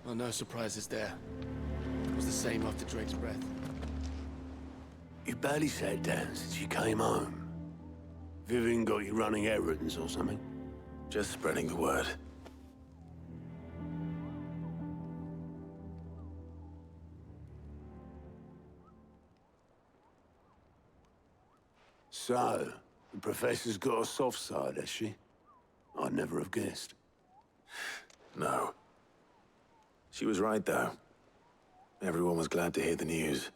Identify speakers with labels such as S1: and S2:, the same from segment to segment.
S1: Well, no surprises there. It was the same after Drake's breath.
S2: You barely sat down since you came home. Vivian got you running errands or something?
S3: Just spreading the word.
S2: So, the Professor's got a soft side, has she? I'd never have guessed.
S3: No. She was right, though. Everyone was glad to hear the news.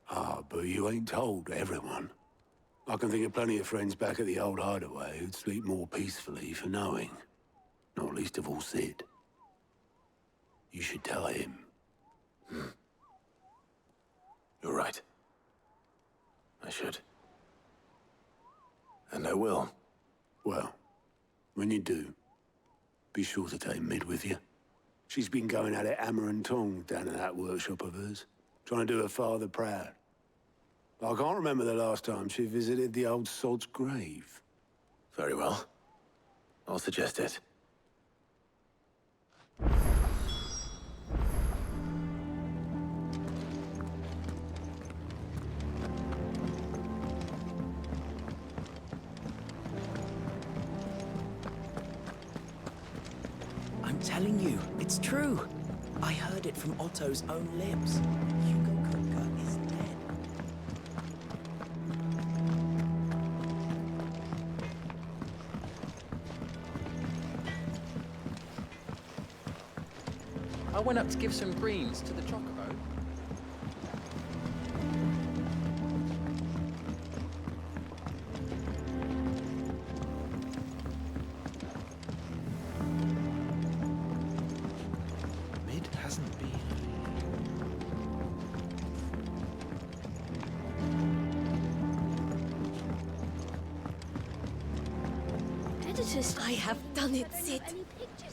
S2: Ah, but you ain't told everyone. I can think of plenty of friends back at the old hideaway who'd sleep more peacefully for knowing. Not least of all Sid. You should tell him.
S3: You're right. I should. And I will.
S2: Well, when you do, be sure to take Mid with you. She's been going at it hammer and tong down in that workshop of hers, trying to do her father proud. I can't remember the last time she visited the old sod's grave.
S3: Very well. I'll suggest it.
S4: I'm telling you, it's true. I heard it from Otto's own lips. Hugo Kupka is dead.
S5: I went up to give some greens to the chocobo. Mid hasn't been.
S6: Editors, I have done it, Sid.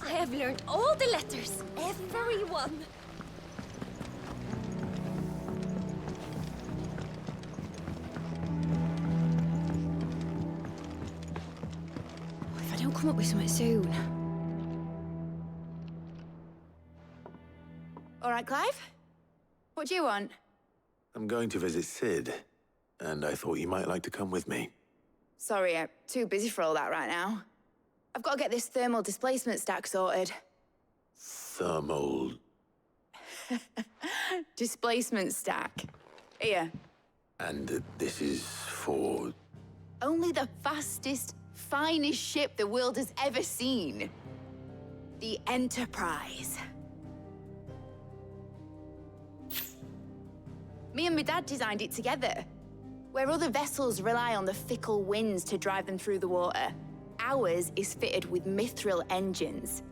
S6: I have learned all the letters, every one. If I don't come up with something soon.
S7: All right, Clive? What do you want?
S3: I'm going to visit Sid, and I thought you might like to come with me.
S7: Sorry, I'm too busy for all that right now. I've got to get this thermal displacement stack sorted.
S3: Thermal...
S7: Displacement stack. Here.
S3: And this is for...
S7: Only the fastest, finest ship the world has ever seen. The Enterprise. Me and my dad designed it together. Where other vessels rely on the fickle winds to drive them through the water, ours is fitted with mithril engines.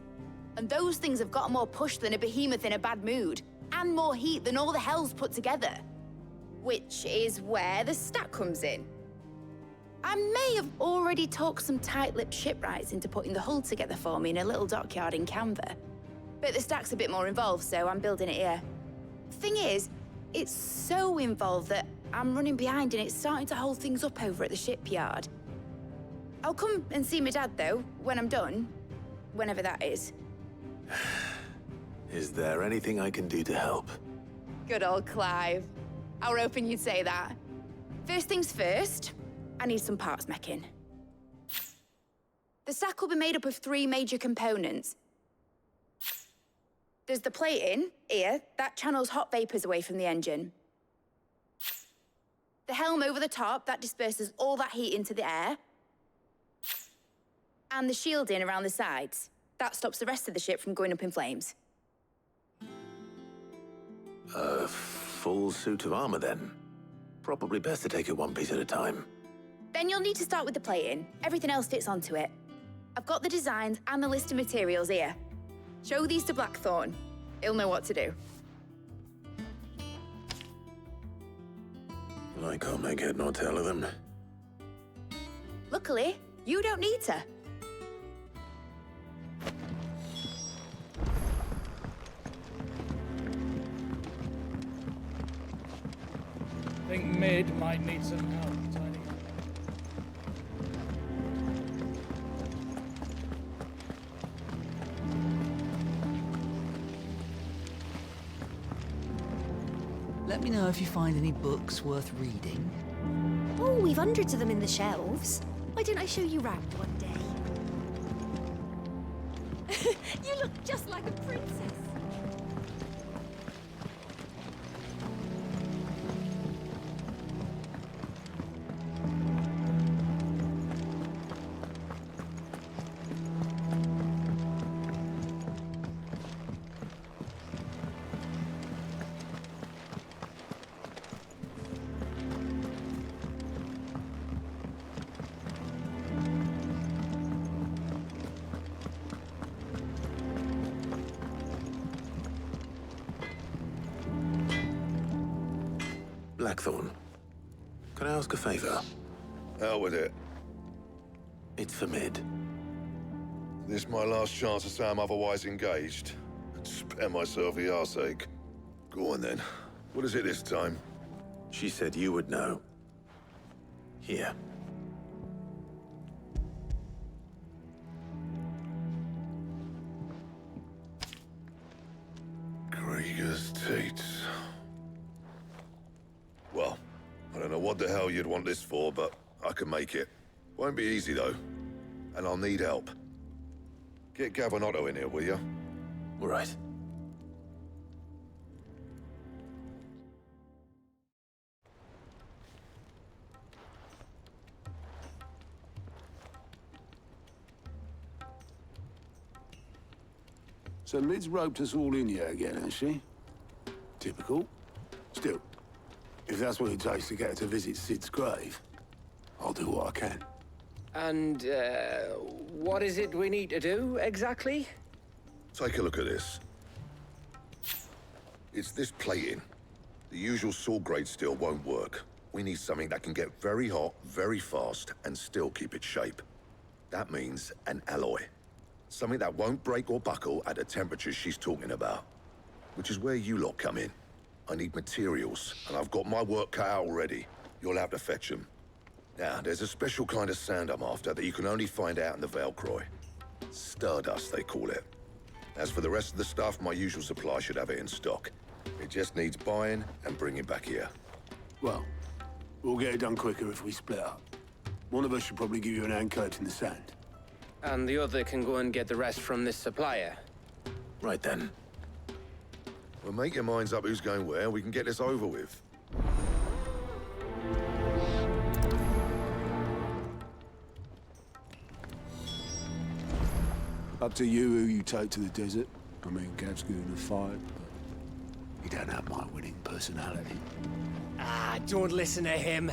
S7: And those things have got more push than a behemoth in a bad mood, and more heat than all the hells put together. Which is where the stack comes in. I may have already talked some tight-lipped shipwrights into putting the hull together for me in a little dockyard in Canva. But the stack's a bit more involved, so I'm building it here. Thing is, it's so involved that I'm running behind and it's starting to hold things up over at the shipyard. I'll come and see my dad, though, when I'm done. Whenever that is.
S3: Is there anything I can do to help?
S7: Good old Clive. I were hoping you'd say that. First things first, I need some parts meching. The stack will be made up of 3 major components. There's the plating, here, that channels hot vapors away from the engine. The helm over the top, that disperses all that heat into the air. And the shielding around the sides. That stops the rest of the ship from going up in flames.
S3: A full suit of armor, then? Probably best to take it one piece at a time.
S7: Then you'll need to start with the plating. Everything else fits onto it. I've got the designs and the list of materials here. Show these to Blackthorn. He'll know what to do.
S3: I can't make head nor tail of them.
S7: Luckily, you don't need to.
S8: Think Mid might need some help tidying up.
S4: Let me know if you find any books worth reading.
S6: Oh, we've hundreds of them in the shelves. Why don't I show you round one day? You look just like a princess.
S3: Blackthorn, can I ask a favor?
S9: Hell with it.
S3: It's for Mid.
S9: This my last chance to say I'm otherwise engaged. Spare myself the arseache. Go on then. What is it this time?
S3: She said you would know. Here.
S9: Krieger's teats. Well, I don't know what the hell you'd want this for, but I can make it. Won't be easy, though. And I'll need help. Get Gavin in here, will you?
S3: All right.
S2: So Mid's roped us all in here again, has she? Typical. Still, if that's what it takes to get her to visit Sid's grave, I'll do what I can.
S10: And, what is it we need to do, exactly?
S9: Take a look at this. It's this plating. The usual sword-grade steel won't work. We need something that can get very hot, very fast, and still keep its shape. That means an alloy. Something that won't break or buckle at the temperatures she's talking about. Which is where you lot come in. I need materials, and I've got my work cut out already. You'll have to fetch them. Now, there's a special kind of sand I'm after that you can only find out in the Velcroy. Stardust, they call it. As for the rest of the stuff, my usual supply should have it in stock. It just needs buying and bringing back here.
S2: Well, we'll get it done quicker if we split up. One of us should probably give you an hand collecting the sand.
S10: And the other can go and get the rest from this supplier.
S3: Right then.
S9: Well, make your minds up who's going where, we can get this over with.
S2: Up to you who you take to the desert. I mean, Gav's good in a fight, but he don't have my winning personality.
S10: Ah, don't listen to him.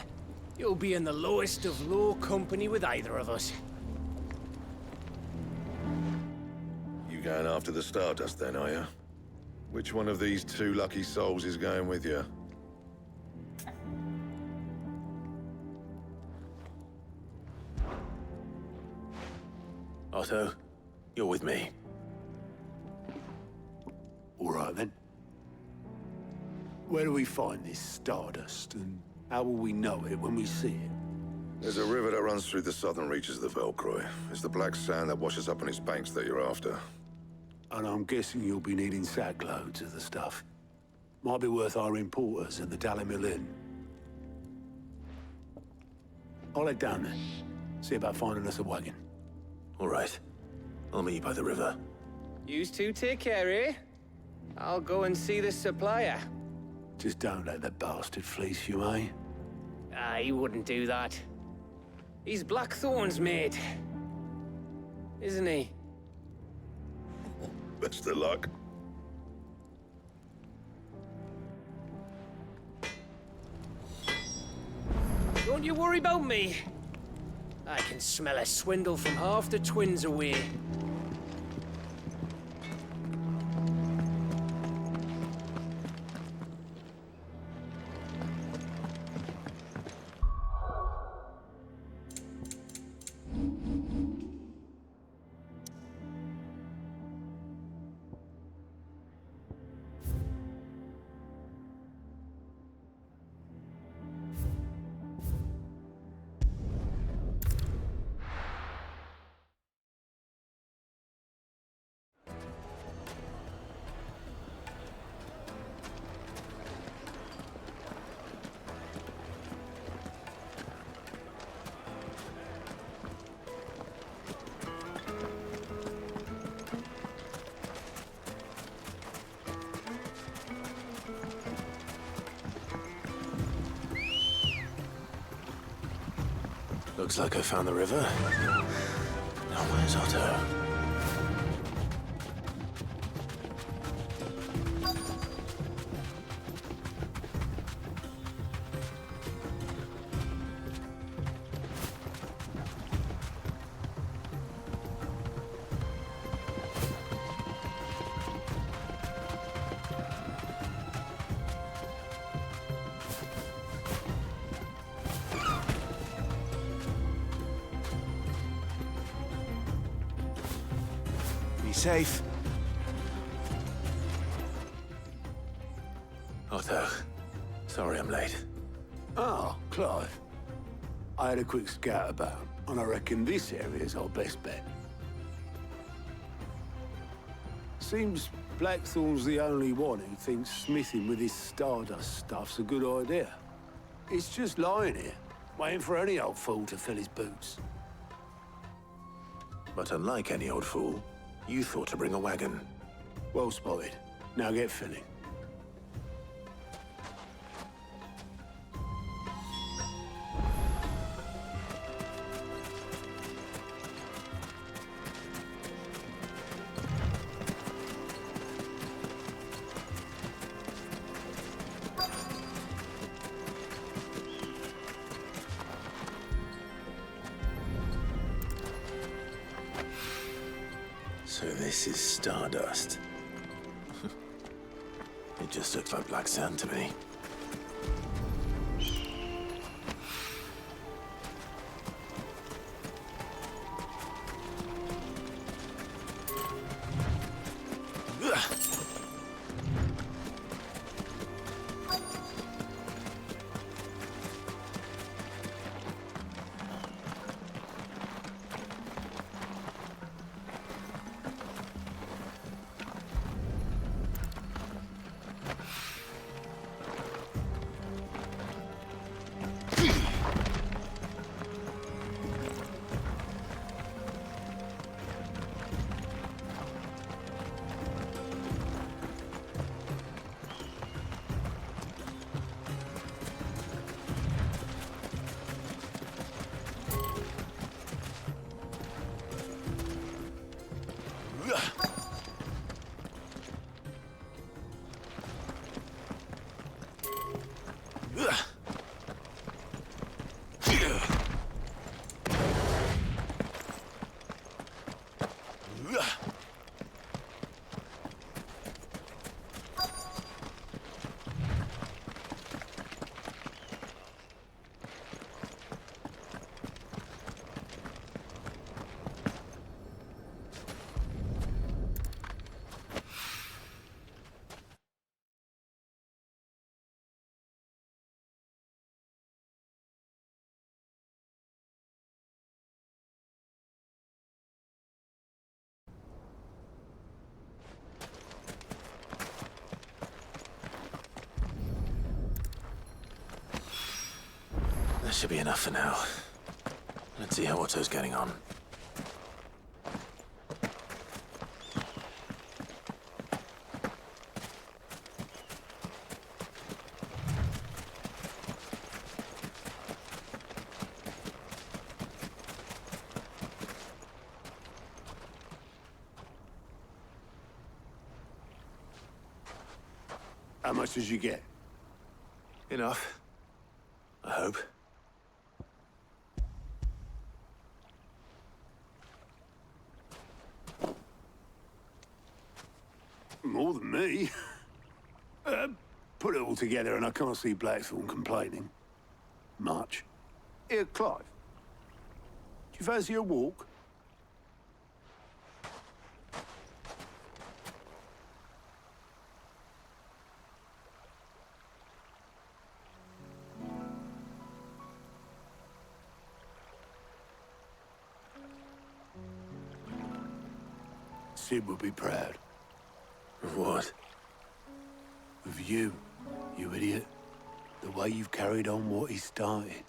S10: You'll be in the lowest of low company with either of us.
S9: You going after the Stardust then, are you? Which one of these two lucky souls is going with you?
S3: Otto, you're with me.
S2: All right, then. Where do we find this Stardust, and how will we know it when we see it?
S9: There's a river that runs through the southern reaches of the Velcroy. It's the black sand that washes up on its banks that you're after.
S2: And I'm guessing you'll be needing sack loads of the stuff. Might be worth our importers at the Dalimil Inn. I'll head down there. See about finding us a wagon.
S3: All right. I'll meet you by the river.
S10: Yous two take care, eh? I'll go and see the supplier.
S2: Just don't let the bastard fleece you, eh?
S10: Ah, he wouldn't do that. He's Blackthorn's mate. Isn't he?
S9: Best of luck.
S10: Don't you worry about me. I can smell a swindle from half the twins away.
S3: Looks like I found the river. Now where's Otto?
S2: Be safe.
S3: Otto, sorry I'm late.
S2: Ah, Clive. I had a quick scout about, and I reckon this area's our best bet. Seems Blackthorn's the only one who thinks smithing with his Stardust stuff's a good idea. It's just lying here, waiting for any old fool to fill his boots.
S3: But unlike any old fool, you thought to bring a wagon.
S2: Well spotted. Now get filling.
S3: So this is Stardust. It just looks like black sand to me. That should be enough for now. Let's see how Otto's getting on.
S2: How much did you get?
S3: Enough. I hope.
S2: More than me. Put it all together and I can't see Blackthorn complaining. Much. Here, Clive. Do you fancy a walk? Sid would be proud.
S3: Of what?
S2: Of you, you idiot. The way you've carried on what he started.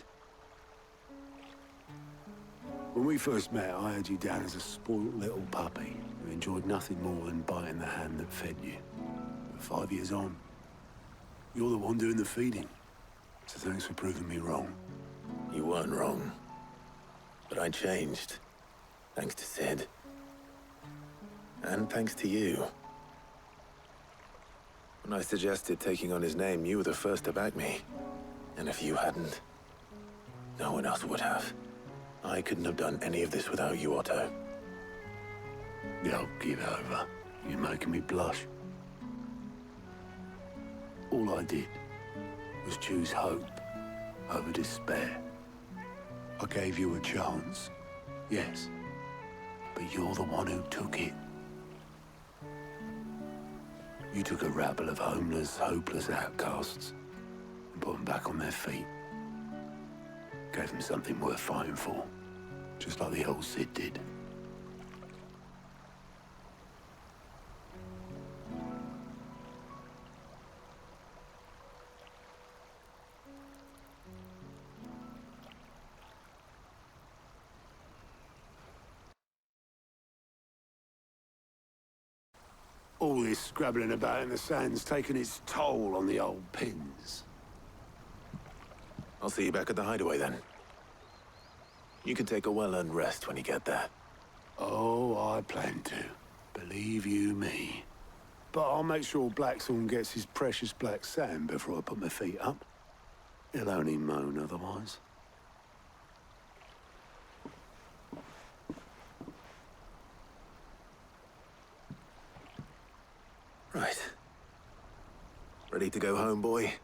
S2: When we first met, I had you down as a spoilt little puppy who enjoyed nothing more than biting the hand that fed you. But 5 years on, you're the one doing the feeding. So thanks for proving me wrong.
S3: You weren't wrong. But I changed. Thanks to Sid. And thanks to you. When I suggested taking on his name, you were the first to back me. And if you hadn't, no one else would have. I couldn't have done any of this without you, Otto.
S2: Yo, give over. You're making me blush. All I did was choose hope over despair. I gave you a chance, yes, but you're the one who took it. You took a rabble of homeless, hopeless outcasts and put them back on their feet. Gave them something worth fighting for, just like the old Sid did. All this scrabbling about in the sand's taken its toll on the old pins.
S3: I'll see you back at the hideaway then. You can take a well-earned rest when you get there.
S2: Oh, I plan to. Believe you me. But I'll make sure Blackthorn gets his precious black sand before I put my feet up. He'll only moan otherwise.
S3: Right. Ready to go home, boy?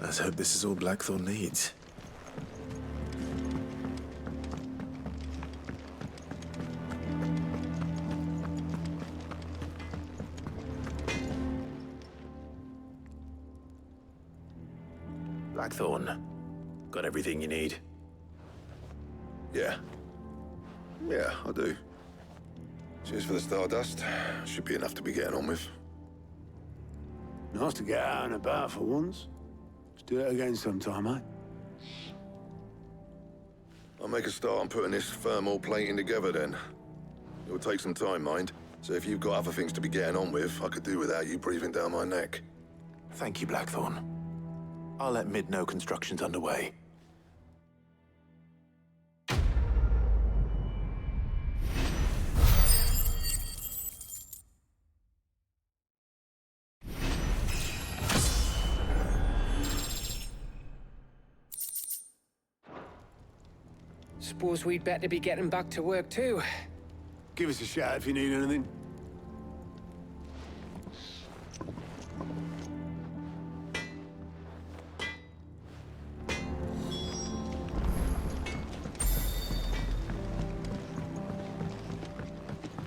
S3: Let's hope this is all Blackthorn needs. Blackthorn, got everything you need?
S9: Yeah. Yeah, I do. Cheers for the stardust. Should be enough to be getting on with.
S2: Nice to get out and about for once. Let's do it again sometime, eh?
S9: I'll make a start on putting this thermal plating together then. It'll take some time, mind. So if you've got other things to be getting on with, I could do without you breathing down my neck.
S3: Thank you, Blackthorn. I'll let Mid know construction's underway.
S10: Suppose we'd better be getting back to work too.
S2: Give us a shout if you need anything.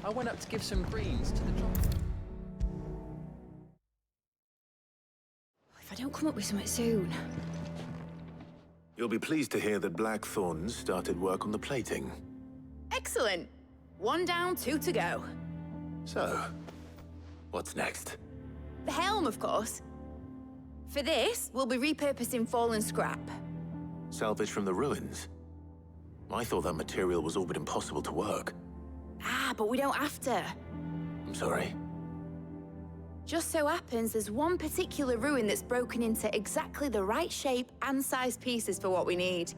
S5: I went up to give some greens to the chopper.
S11: come up with something soon.
S3: You'll be pleased to hear that Blackthorn's started work on the plating.
S7: Excellent. 1 down, 2 to go.
S3: So, what's next?
S7: The helm, of course. For this, we'll be repurposing fallen scrap.
S3: Salvage from the ruins? I thought that material was all but impossible to work.
S7: Ah, but we don't have to.
S3: I'm sorry.
S7: Just so happens there's one particular ruin that's broken into exactly the right shape and size pieces for what we need.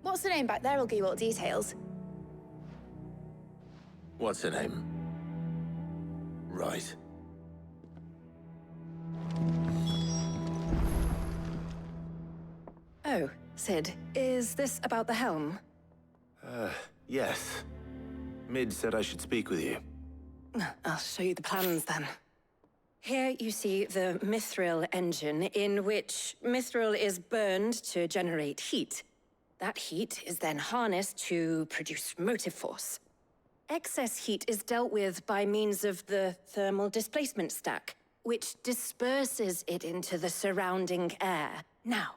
S7: What's the name back there? I'll give you all the details.
S3: What's her name? Right.
S11: Oh, Sid, is this about the helm?
S3: Yes. Mid said I should speak with you.
S11: I'll show you the plans then. Here you see the mithril engine, in which mithril is burned to generate heat. That heat is then harnessed to produce motive force. Excess heat is dealt with by means of the thermal displacement stack, which disperses it into the surrounding air. Now,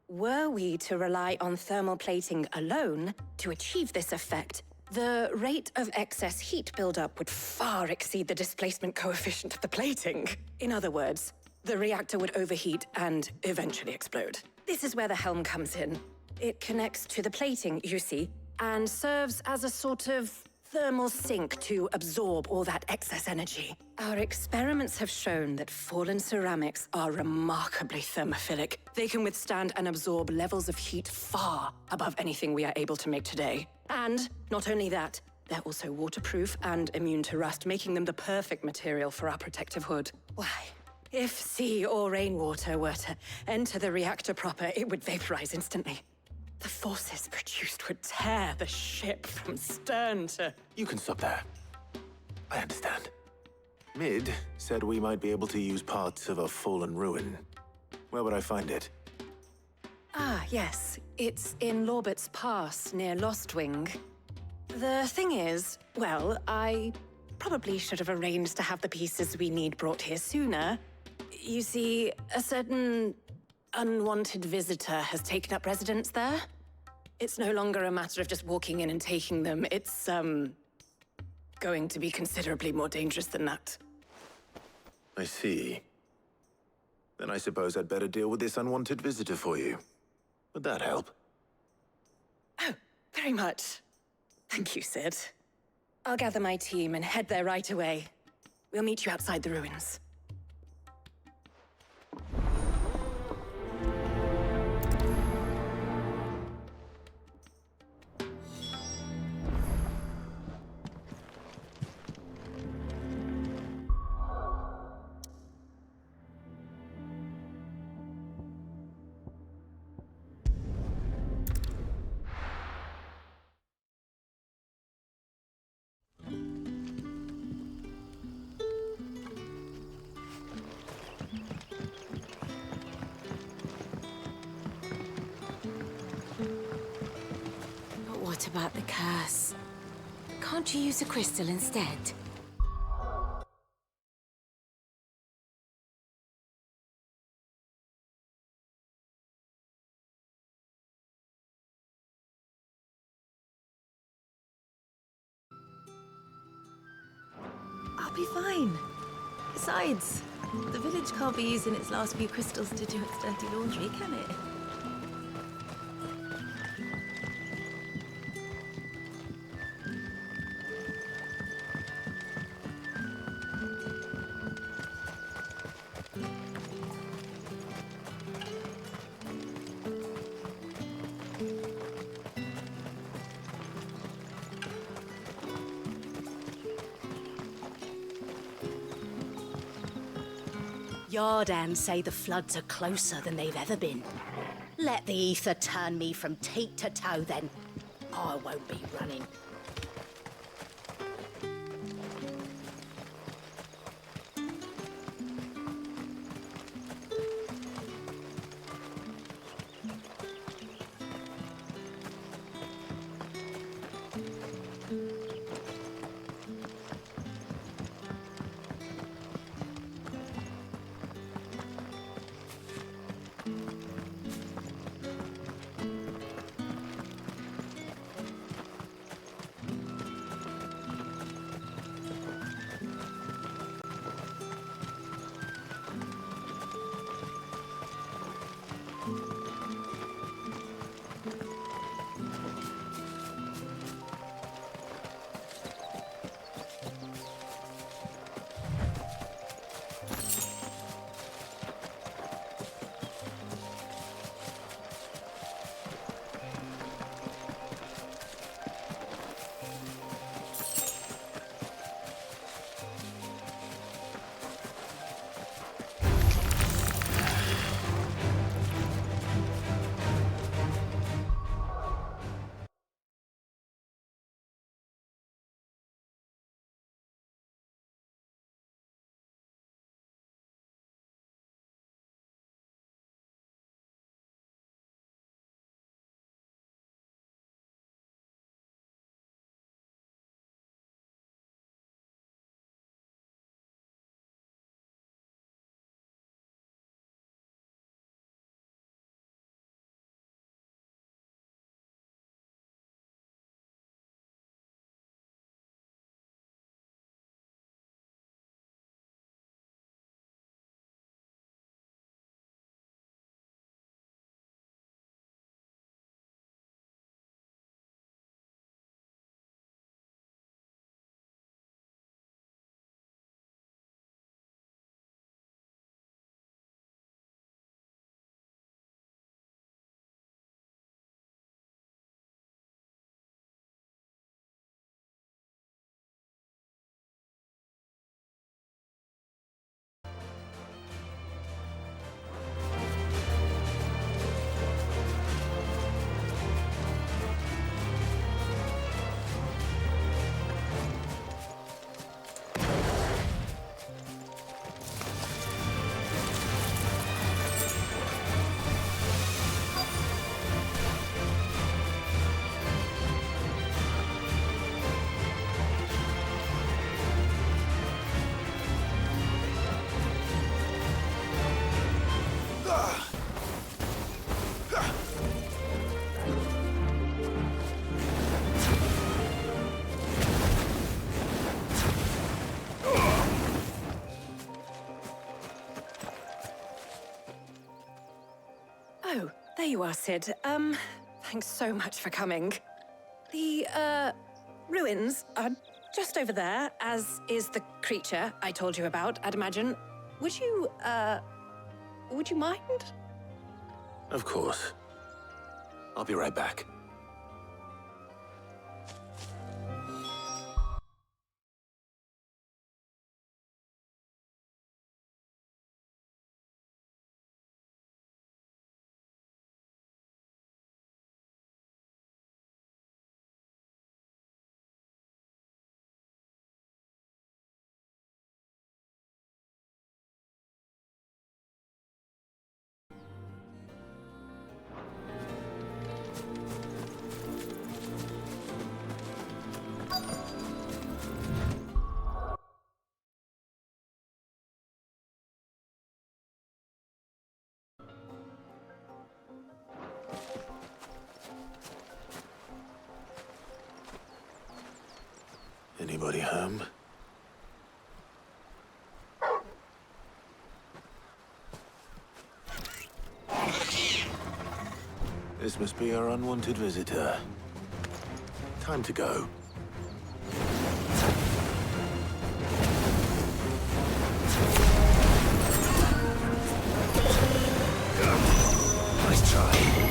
S11: were we to rely on thermal plating alone to achieve this effect, the rate of excess heat buildup would far exceed the displacement coefficient of the plating. In other words, the reactor would overheat and eventually explode. This is where the helm comes in. It connects to the plating, you see, and serves as a sort of thermal sink to absorb all that excess energy. Our experiments have shown that fallen ceramics are remarkably thermophilic. They can withstand and absorb levels of heat far above anything we are able to make today. And not only that, they're also waterproof and immune to rust, making them the perfect material for our protective hood. Why? If sea or rainwater were to enter the reactor proper, it would vaporize instantly. The forces produced would tear the ship from stern to...
S3: You can stop there. I understand. Mid said we might be able to use parts of a fallen ruin. Where would I find it?
S11: Ah, yes. It's in Lorbert's Pass, near Lostwing. The thing is, well, I probably should have arranged to have the pieces we need brought here sooner. You see, a certain unwanted visitor has taken up residence there. It's no longer a matter of just walking in and taking them. It's, going to be considerably more dangerous than that.
S3: I see. Then I suppose I'd better deal with this unwanted visitor for you. Would that help?
S11: Oh, very much. Thank you, Sid. I'll gather my team and head there right away. We'll meet you outside the ruins.
S6: What about the curse? Can't you use a crystal instead?
S12: I'll be fine. Besides, the village can't be using its last few crystals to do its dirty laundry, can it?
S13: Yardan say the floods are closer than they've ever been. Let the ether turn me from teat to toe then. I won't be running.
S11: Oh, there you are, Sid. Thanks so much for coming. The, ruins are just over there, as is the creature I told you about, I'd imagine. Would you mind?
S3: Of course. I'll be right back. Anybody home? This must be our unwanted visitor. Time to go. Nice try.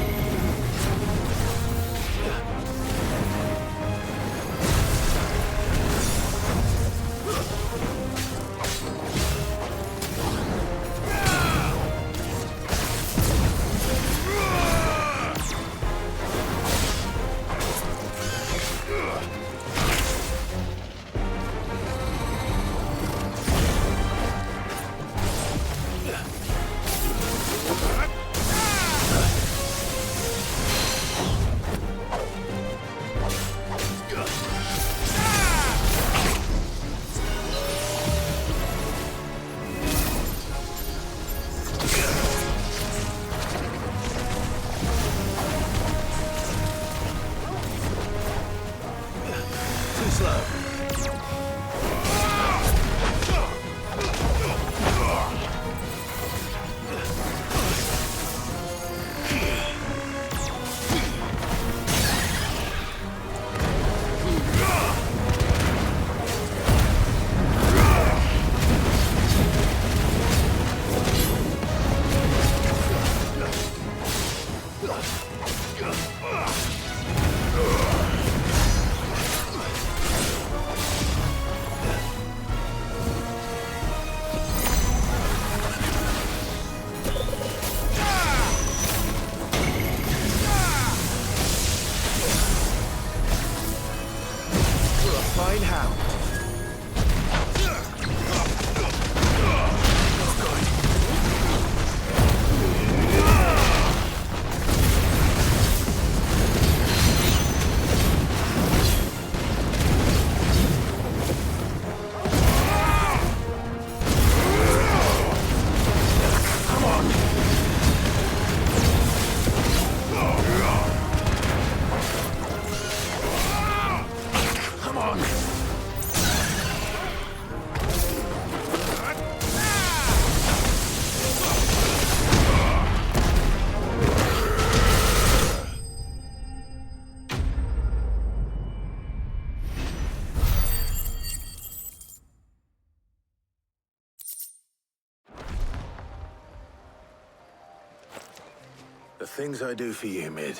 S3: The things I do for you, Mid.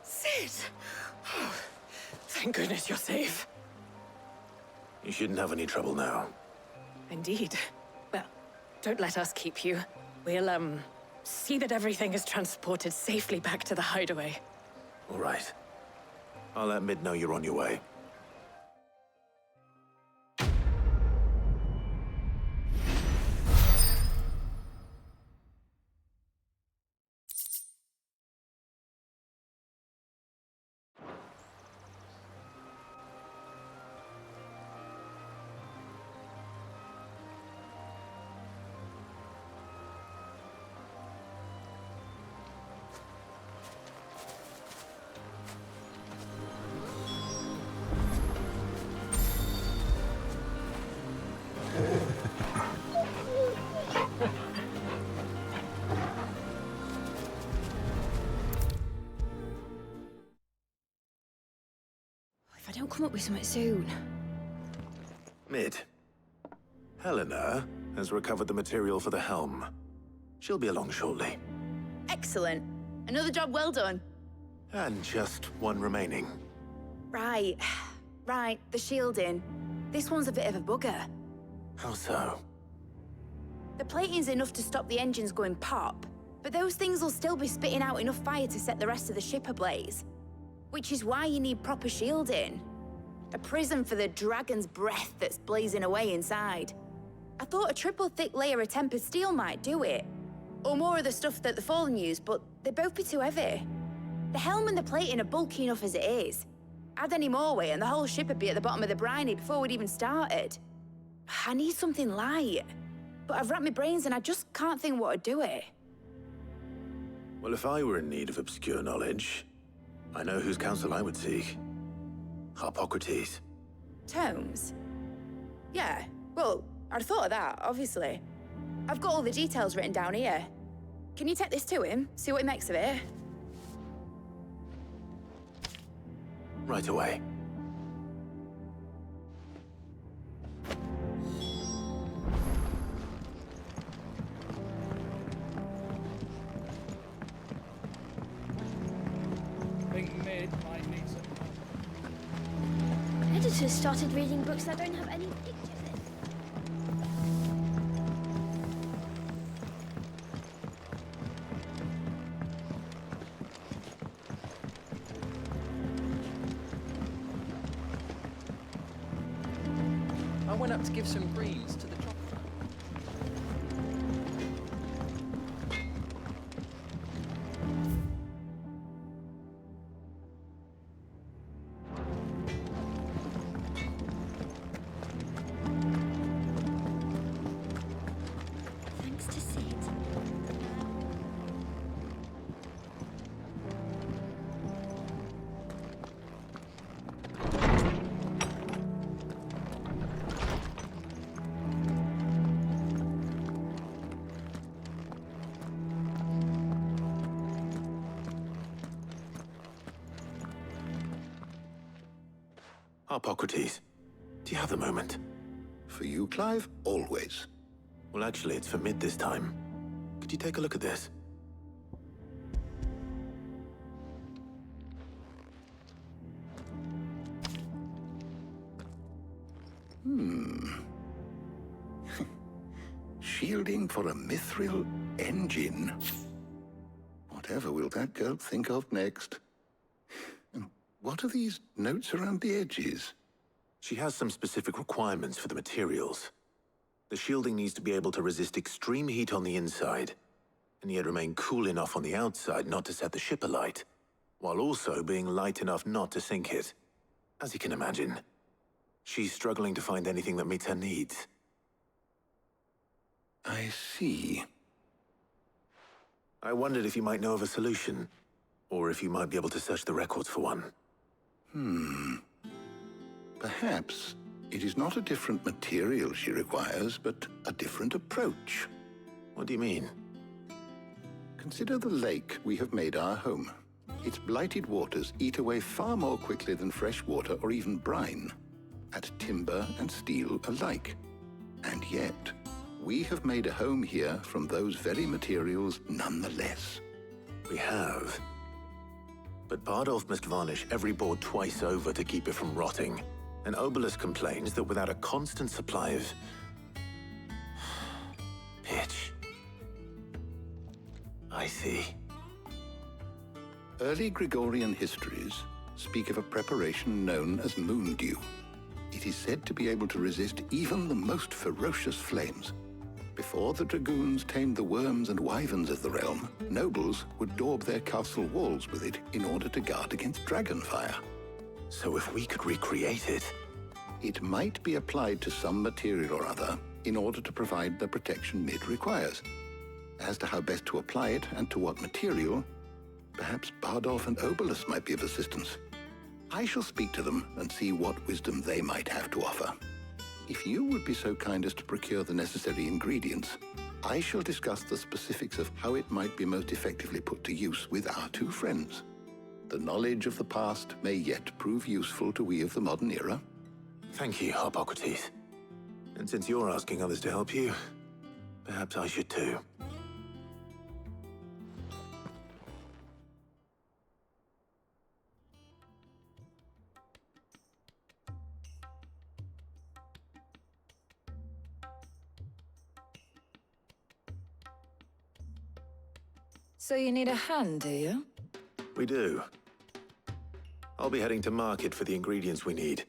S11: Sid! Oh, thank goodness you're safe.
S3: You shouldn't have any trouble now.
S11: Indeed. Well, don't let us keep you. We'll, see that everything is transported safely back to the hideaway.
S3: All right. I'll let Mid know you're on your way.
S7: I'll come up with something soon.
S3: Mid. Helena has recovered the material for the helm. She'll be along shortly.
S7: Excellent. Another job well done.
S3: And just one remaining.
S7: Right. Right, the shielding. This one's a bit of a bugger.
S3: How so?
S7: The plating's enough to stop the engines going pop, but those things will still be spitting out enough fire to set the rest of the ship ablaze. Which is why you need proper shielding. A prison for the dragon's breath that's blazing away inside. I thought a triple thick layer of tempered steel might do it. Or more of the stuff that the Fallen use, but they'd both be too heavy. The helm and the plating are bulky enough as it is. Add any more weight and the whole ship would be at the bottom of the briny before we'd even started. I need something light. But I've racked my brains and I just can't think what would do it.
S3: Well, if I were in need of obscure knowledge, I know whose counsel I would seek. Harpocrates.
S7: Tomes? Yeah, well, I'd thought of that, obviously. I've got all the details written down here. Can you take this to him, see what he makes of it?
S3: Right away.
S8: I think Mid might need some help.
S6: Editors started reading books that don't have any pictures in.
S5: I went up to give some greens to the chopper.
S6: Thanks to Sid.
S3: Harpocrates, do you have a moment?
S9: For you, Clive? Always.
S3: Well, actually, it's for Mid this time. Could you take a look at this?
S9: Shielding for a mithril engine. Whatever will that girl think of next? And what are these notes around the edges?
S3: She has some specific requirements for the materials. The shielding needs to be able to resist extreme heat on the inside, and yet remain cool enough on the outside not to set the ship alight, while also being light enough not to sink it. As you can imagine, she's struggling to find anything that meets her needs.
S9: I see.
S3: I wondered if you might know of a solution, or if you might be able to search the records for one.
S9: Perhaps it is not a different material she requires, but a different approach.
S3: What do you mean?
S9: Consider the lake we have made our home. Its blighted waters eat away far more quickly than fresh water or even brine, at timber and steel alike. And yet, we have made a home here from those very materials nonetheless.
S3: We have. But Bardolph must varnish every board twice over to keep it from rotting. And Obelus complains that without a constant supply of pitch. I see.
S9: Early Gregorian histories speak of a preparation known as moon dew. It is said to be able to resist even the most ferocious flames. Before the dragoons tamed the worms and wyverns of the realm, nobles would daub their castle walls with it in order to guard against dragon fire.
S3: So if we could recreate it...
S9: It might be applied to some material or other in order to provide the protection Mid requires. As to how best to apply it and to what material, perhaps Bardolph and Obelus might be of assistance. I shall speak to them and see what wisdom they might have to offer. If you would be so kind as to procure the necessary ingredients, I shall discuss the specifics of how it might be most effectively put to use with our two friends.
S14: The knowledge of the past may yet prove useful to we of the modern era.
S3: Thank you, Hippocrates. And since you're asking others to help you, perhaps I should too.
S15: So you need a hand, do you?
S3: We do. I'll be heading to market for the ingredients we need.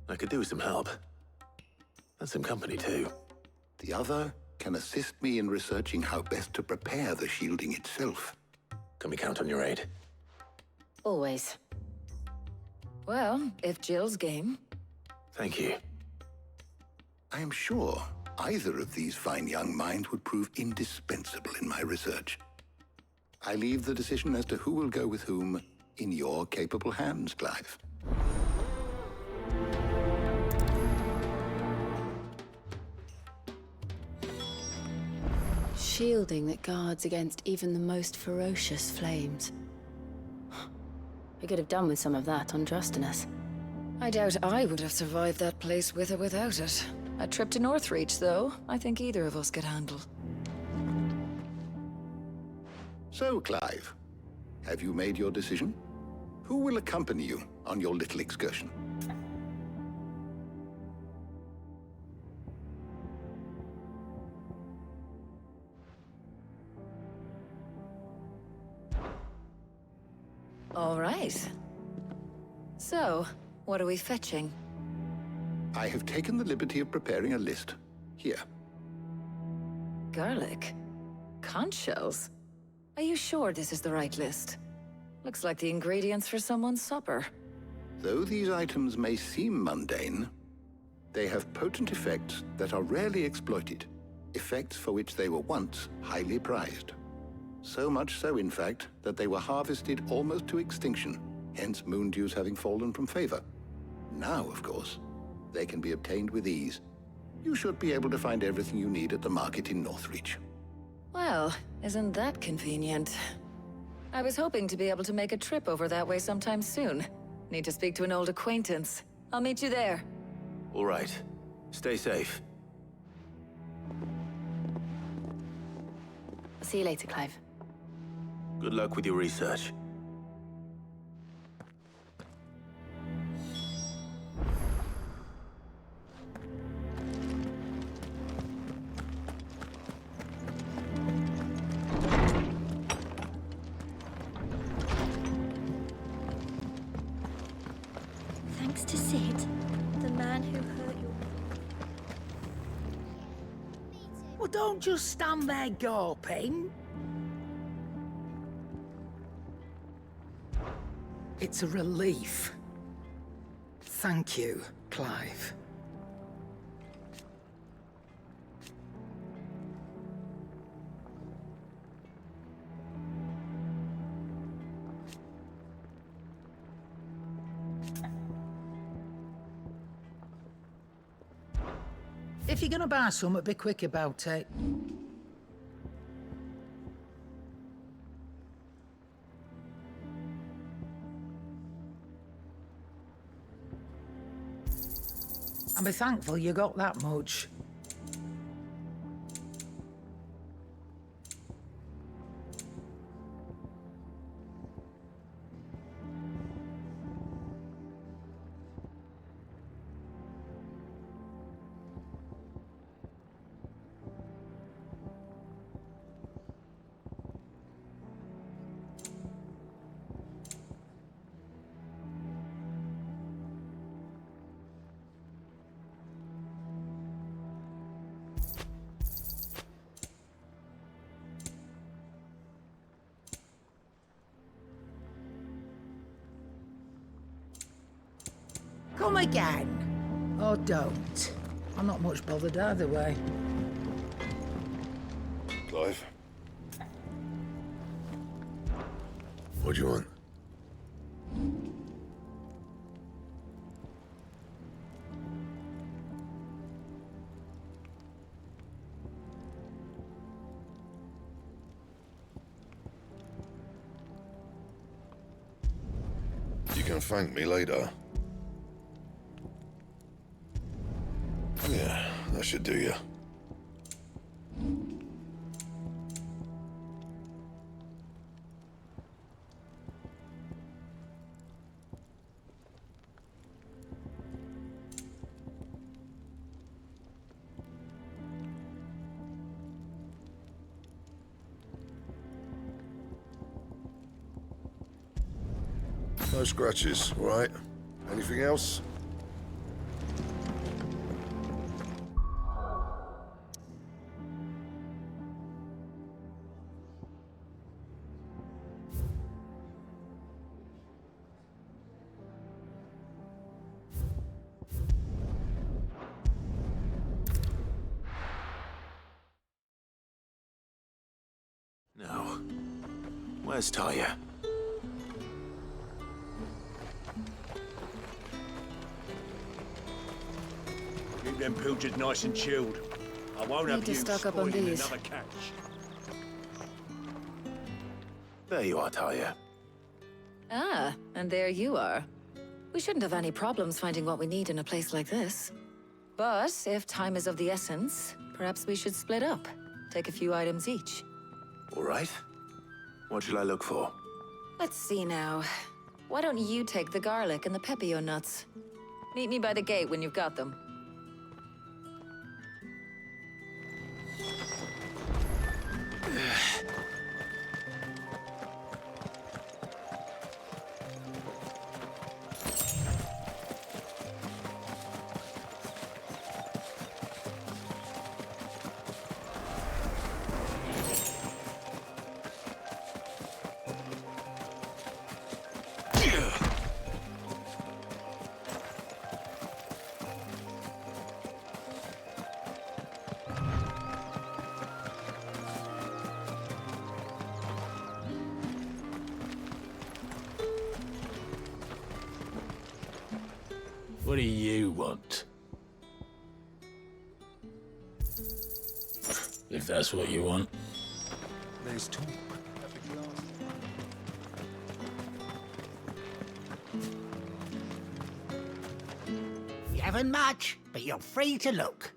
S3: I could do with some help. And some company, too.
S14: The other can assist me in researching how best to prepare the shielding itself.
S3: Can we count on your aid?
S15: Always. Well, if Jill's game.
S3: Thank you.
S14: I am sure either of these fine young minds would prove indispensable in my research. I leave the decision as to who will go with whom in your capable hands, Clive.
S16: Shielding that guards against even the most ferocious flames. We could have done with some of that on Drustinus.
S15: I doubt I would have survived that place with or without it. A trip to Northreach, though, I think either of us could handle.
S14: So, Clive, have you made your decision? Who will accompany you on your little excursion?
S15: All right. So, what are we fetching?
S14: I have taken the liberty of preparing a list. Here.
S15: Garlic? Conch shells? Are you sure this is the right list? Looks like the ingredients for someone's supper.
S14: Though these items may seem mundane, they have potent effects that are rarely exploited, effects for which they were once highly prized. So much so, in fact, that they were harvested almost to extinction, hence moondews having fallen from favor. Now, of course, they can be obtained with ease. You should be able to find everything you need at the market in Northreach.
S15: Well, isn't that convenient? I was hoping to be able to make a trip over that way sometime soon. Need to speak to an old acquaintance. I'll meet you there.
S3: All right. Stay safe.
S16: I'll see you later, Clive.
S3: Good luck with your research.
S6: Thanks to Sid, the man who hurt your...
S10: Well, don't just stand there gawping. It's a relief. Thank you, Clive. If you're gonna buy something, be quick about it. And be thankful you got that much. Come again. Or don't. I'm not much bothered either way.
S9: Clive? What do you want? can thank me later. Yeah, that should do you. No scratches, all right? Anything else?
S3: No. Where's Talia?
S2: Keep them pilchards nice and chilled. I won't
S15: Need
S2: have
S15: to
S2: you
S15: stock up on
S2: spoiling
S15: these.
S2: another catch.
S3: There you are, Talia.
S15: Ah, and there you are. We shouldn't have any problems finding what we need in a place like this. But if time is of the essence, perhaps we should split up. Take a few items each.
S3: All right. What shall I look for?
S15: Let's see now. Why don't you take the garlic and the pepio nuts? Meet me by the gate when you've got them.
S2: What do you want? If that's what you want.
S1: There's two.
S17: You haven't much, but you're free to look.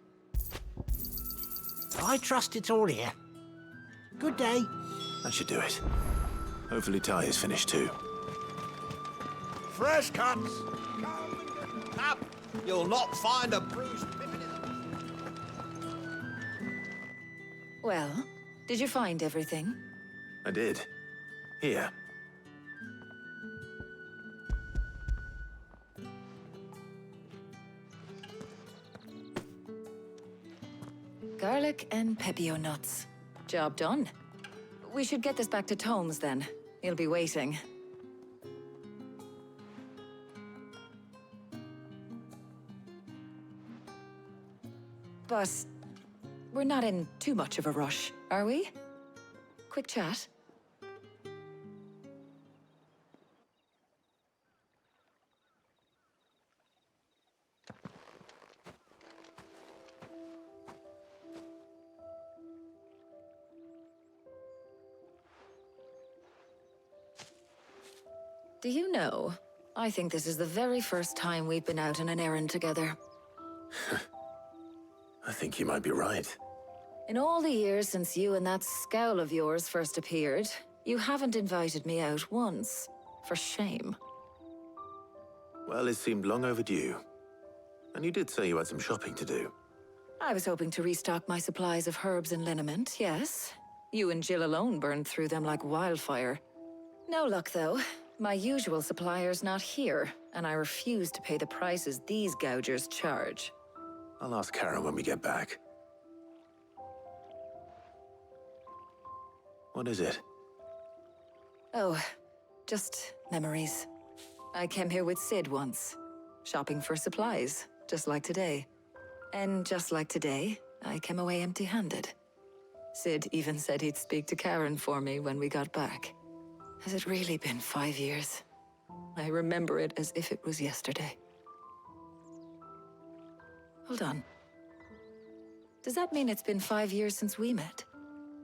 S17: I trust it's all here. Good day.
S3: That should do it. Hopefully Talia's finished too.
S10: Fresh cuts! Up! You'll not find a bruised pippin in them.
S15: Well, did you find everything?
S3: I did. Here.
S15: Garlic and pepio nuts. Job done. We should get this back to Tomes then. He'll be waiting. But we're not in too much of a rush, are we? Quick chat. Do you know, I think this is the very first time we've been out on an errand together.
S3: I think you might be right.
S15: In all the years since you and that scowl of yours first appeared, you haven't invited me out once. For shame.
S3: Well, it seemed long overdue. And you did say you had some shopping to do.
S15: I was hoping to restock my supplies of herbs and liniment, yes. You and Jill alone burned through them like wildfire. No luck, though. My usual supplier's not here, and I refuse to pay the prices these gougers charge.
S3: I'll ask Karen when we get back. What is it?
S15: Oh, just memories. I came here with Sid once, shopping for supplies, just like today. And just like today, I came away empty-handed. Sid even said he'd speak to Karen for me when we got back. Has it really been 5 years? I remember it as if it was yesterday. Hold on. Does that mean it's been 5 years since we met?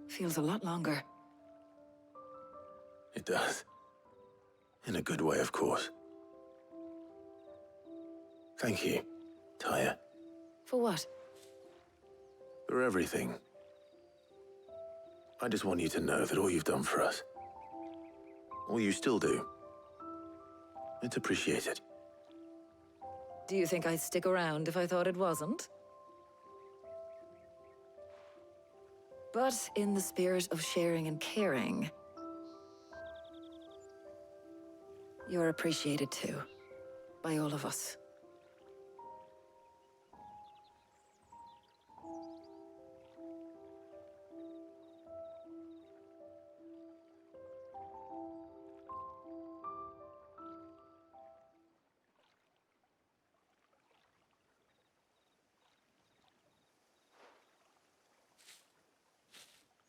S15: Feels a lot longer.
S3: It does. In a good way, of course. Thank you, Tyre.
S15: For what?
S3: For everything. I just want you to know that all you've done for us, all you still do, it's appreciated.
S15: Do you think I'd stick around if I thought it wasn't? But in the spirit of sharing and caring, you're appreciated too, by all of us.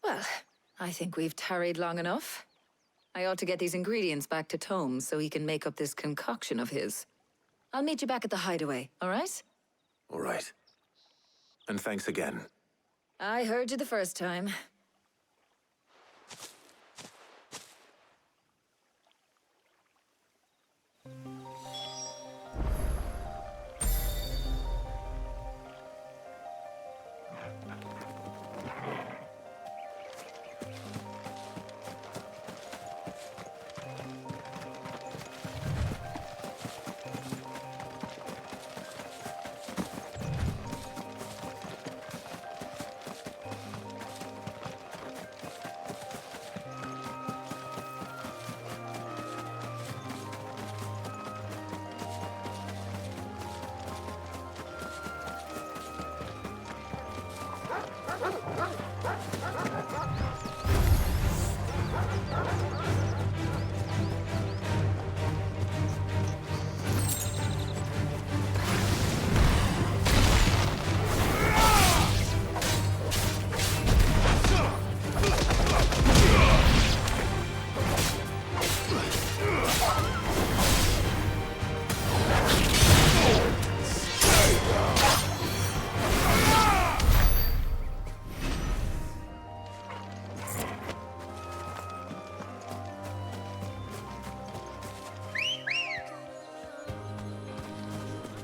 S15: Well, I think we've tarried long enough. I ought to get these ingredients back to Tomes so he can make up this concoction of his. I'll meet you back at the hideaway, all right?
S3: All right. And thanks again.
S15: I heard you the first time.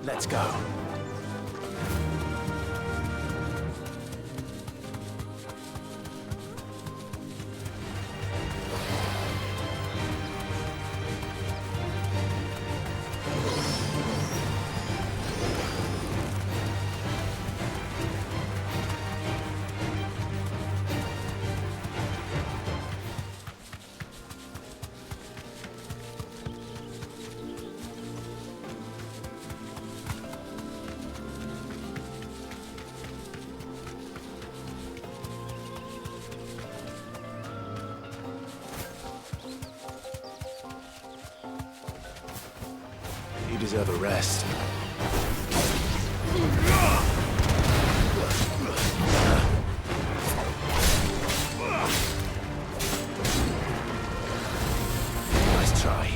S3: Let's go. You deserve a rest. Nice try.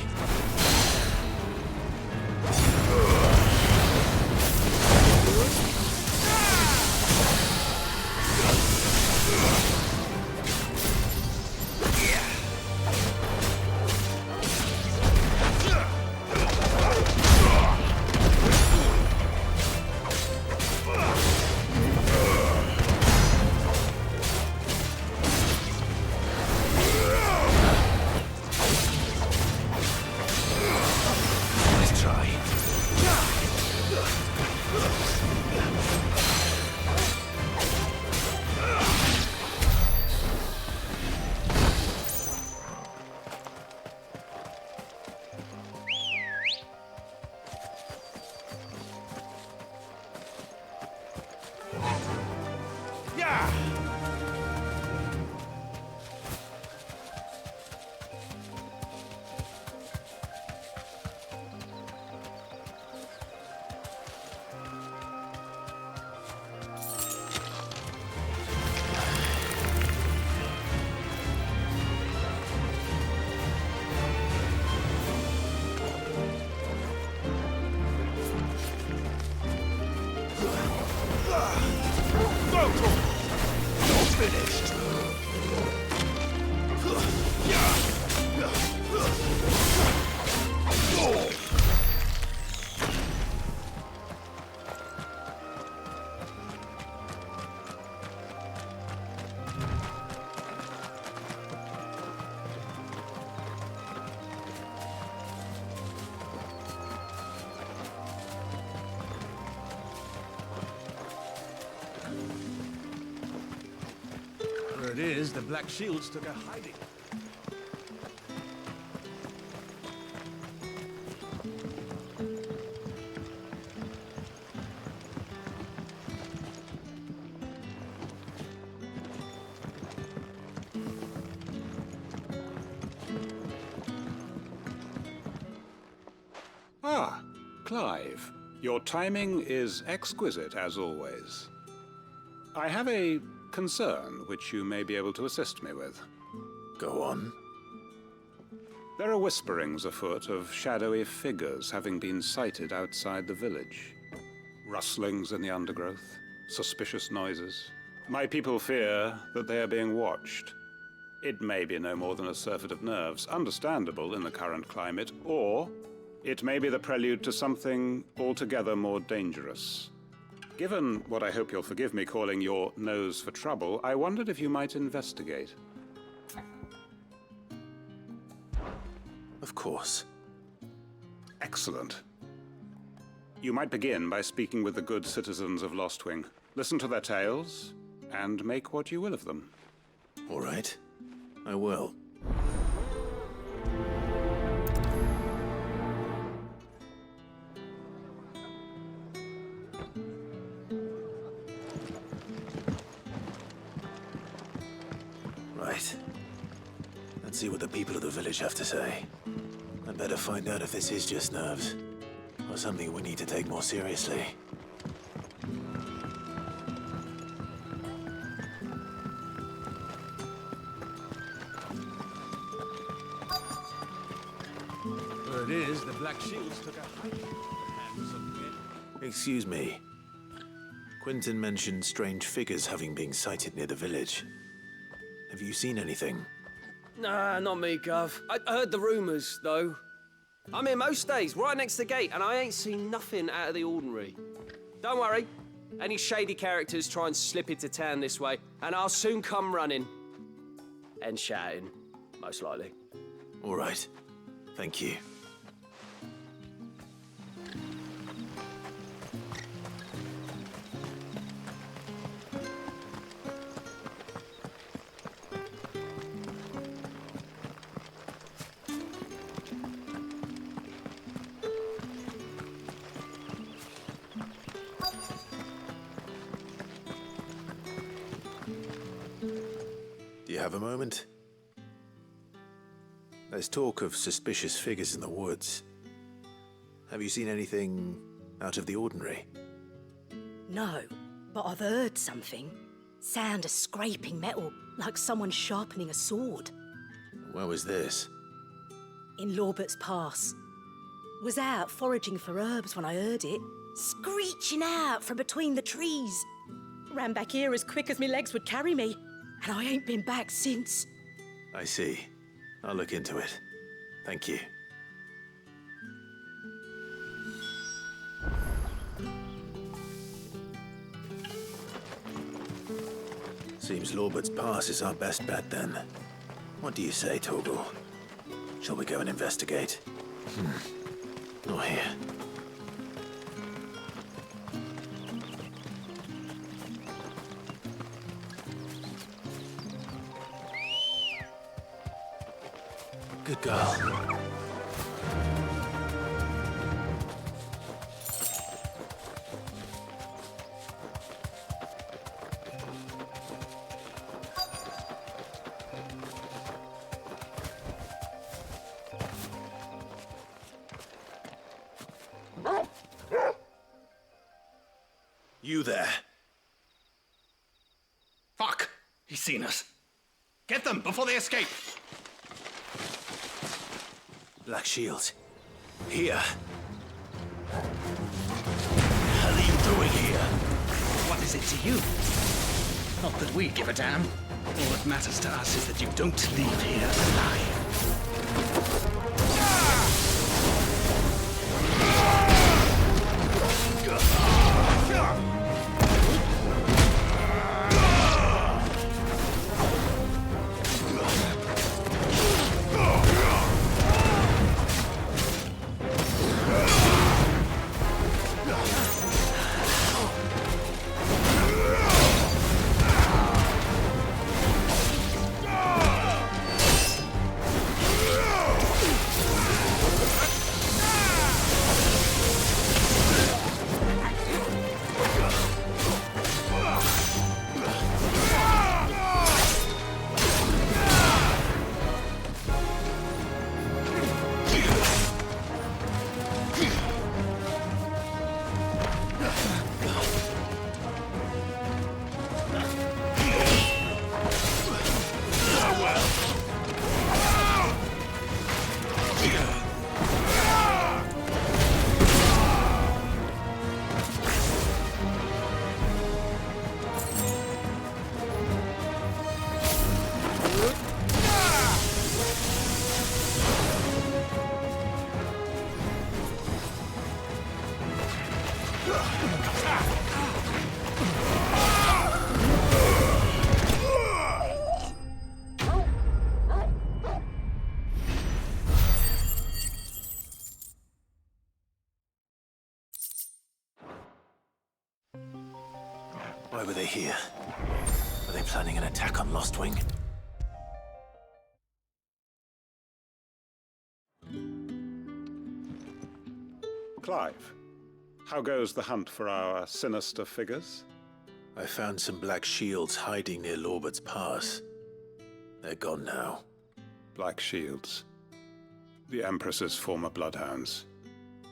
S18: Word is, the Black Shields took a hiding.
S19: Ah, Clive. Your timing is exquisite, as always. I have a concern which you may be able to assist me with.
S3: Go on.
S19: There are whisperings afoot of shadowy figures having been sighted outside the village. Rustlings in the undergrowth, suspicious noises. My people fear that they are being watched. It may be no more than a surfeit of nerves, understandable in the current climate, or it may be the prelude to something altogether more dangerous. Given what I hope you'll forgive me calling your nose for trouble, I wondered if you might investigate.
S3: Of course.
S19: Excellent. You might begin by speaking with the good citizens of Lostwing. Listen to their tales, and make what you will of them.
S3: All right. I will. Right. Let's see what the people of the village have to say. I'd better find out if this is just nerves, or something we need to take more seriously.
S18: Word is, the Black Shields took a hiding at the hands of men.
S3: Excuse me. Quentin mentioned strange figures having been sighted near the village. Have you seen anything?
S20: Nah, not me, Gov. I heard the rumours, though. I'm here most days, right next to the gate, and I ain't seen nothing out of the ordinary. Don't worry. Any shady characters try and slip into town this way, and I'll soon come running. And shouting, most likely.
S3: All right. Thank you. Do you have a moment? There's talk of suspicious figures in the woods. Have you seen anything out of the ordinary?
S13: No, but I've heard something. Sound of scraping metal, like someone sharpening a sword.
S3: Where was this?
S13: In Lorbert's Pass. Was out foraging for herbs when I heard it, screeching out from between the trees. Ran back here as quick as my legs would carry me, and I ain't been back since.
S3: I see. I'll look into it. Thank you. Seems Lorbert's Pass is our best bet, then. What do you say, Torgal? Shall we go and investigate? Not here. Good girl. You there.
S18: Fuck! He's seen us. Get them before they escape!
S3: Black Shields. Here.
S17: What are you doing here? What is it to you? Not that we give a damn. All that matters to us is that you don't leave here alive.
S3: Why were they here? Are they planning an attack on Lostwing?
S19: Clive, how goes the hunt for our sinister figures?
S3: I found some black shields hiding near Lorbert's Pass. They're gone now.
S19: Black shields. The Empress's former bloodhounds.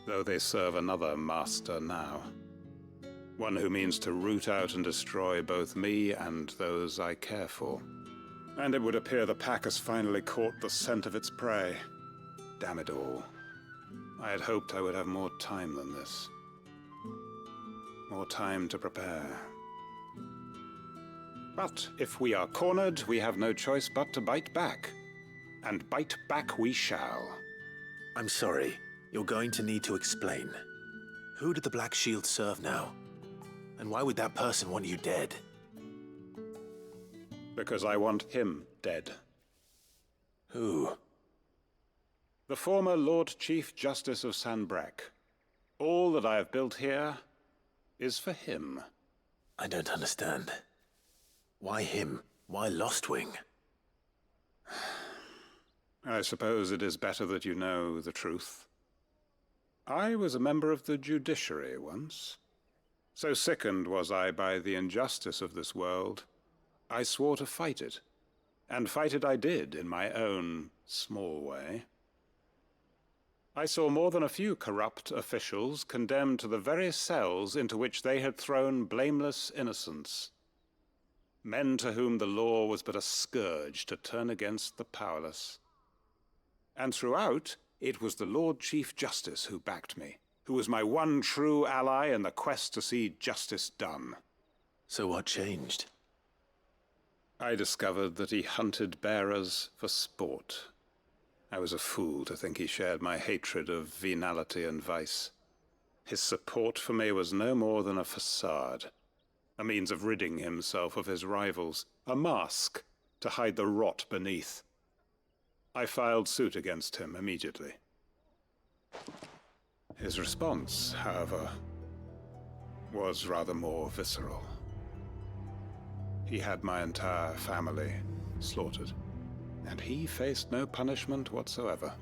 S19: Though they serve another master now. One who means to root out and destroy both me and those I care for. And it would appear the pack has finally caught the scent of its prey. Damn it all. I had hoped I would have more time than this. More time to prepare. But if we are cornered, we have no choice but to bite back. And bite back we shall.
S3: I'm sorry. You're going to need to explain. Who did the Black Shield serve now? And why would that person want you dead?
S19: Because I want him dead.
S3: Who?
S19: The former Lord Chief Justice of Sanbreque. All that I have built here is for him.
S3: I don't understand. Why him? Why Lostwing?
S19: I suppose it is better that you know the truth. I was a member of the judiciary once. So sickened was I by the injustice of this world, I swore to fight it. And fight it I did in my own small way. I saw more than a few corrupt officials condemned to the very cells into which they had thrown blameless innocents. Men to whom the law was but a scourge to turn against the powerless. And throughout, it was the Lord Chief Justice who backed me, who was my one true ally in the quest to see justice done.
S3: So what changed?
S19: I discovered that he hunted bearers for sport. I was a fool to think he shared my hatred of venality and vice. His support for me was no more than a facade, a means of ridding himself of his rivals, a mask to hide the rot beneath. I filed suit against him immediately. His response, however, was rather more visceral. He had my entire family slaughtered, and he faced no punishment whatsoever.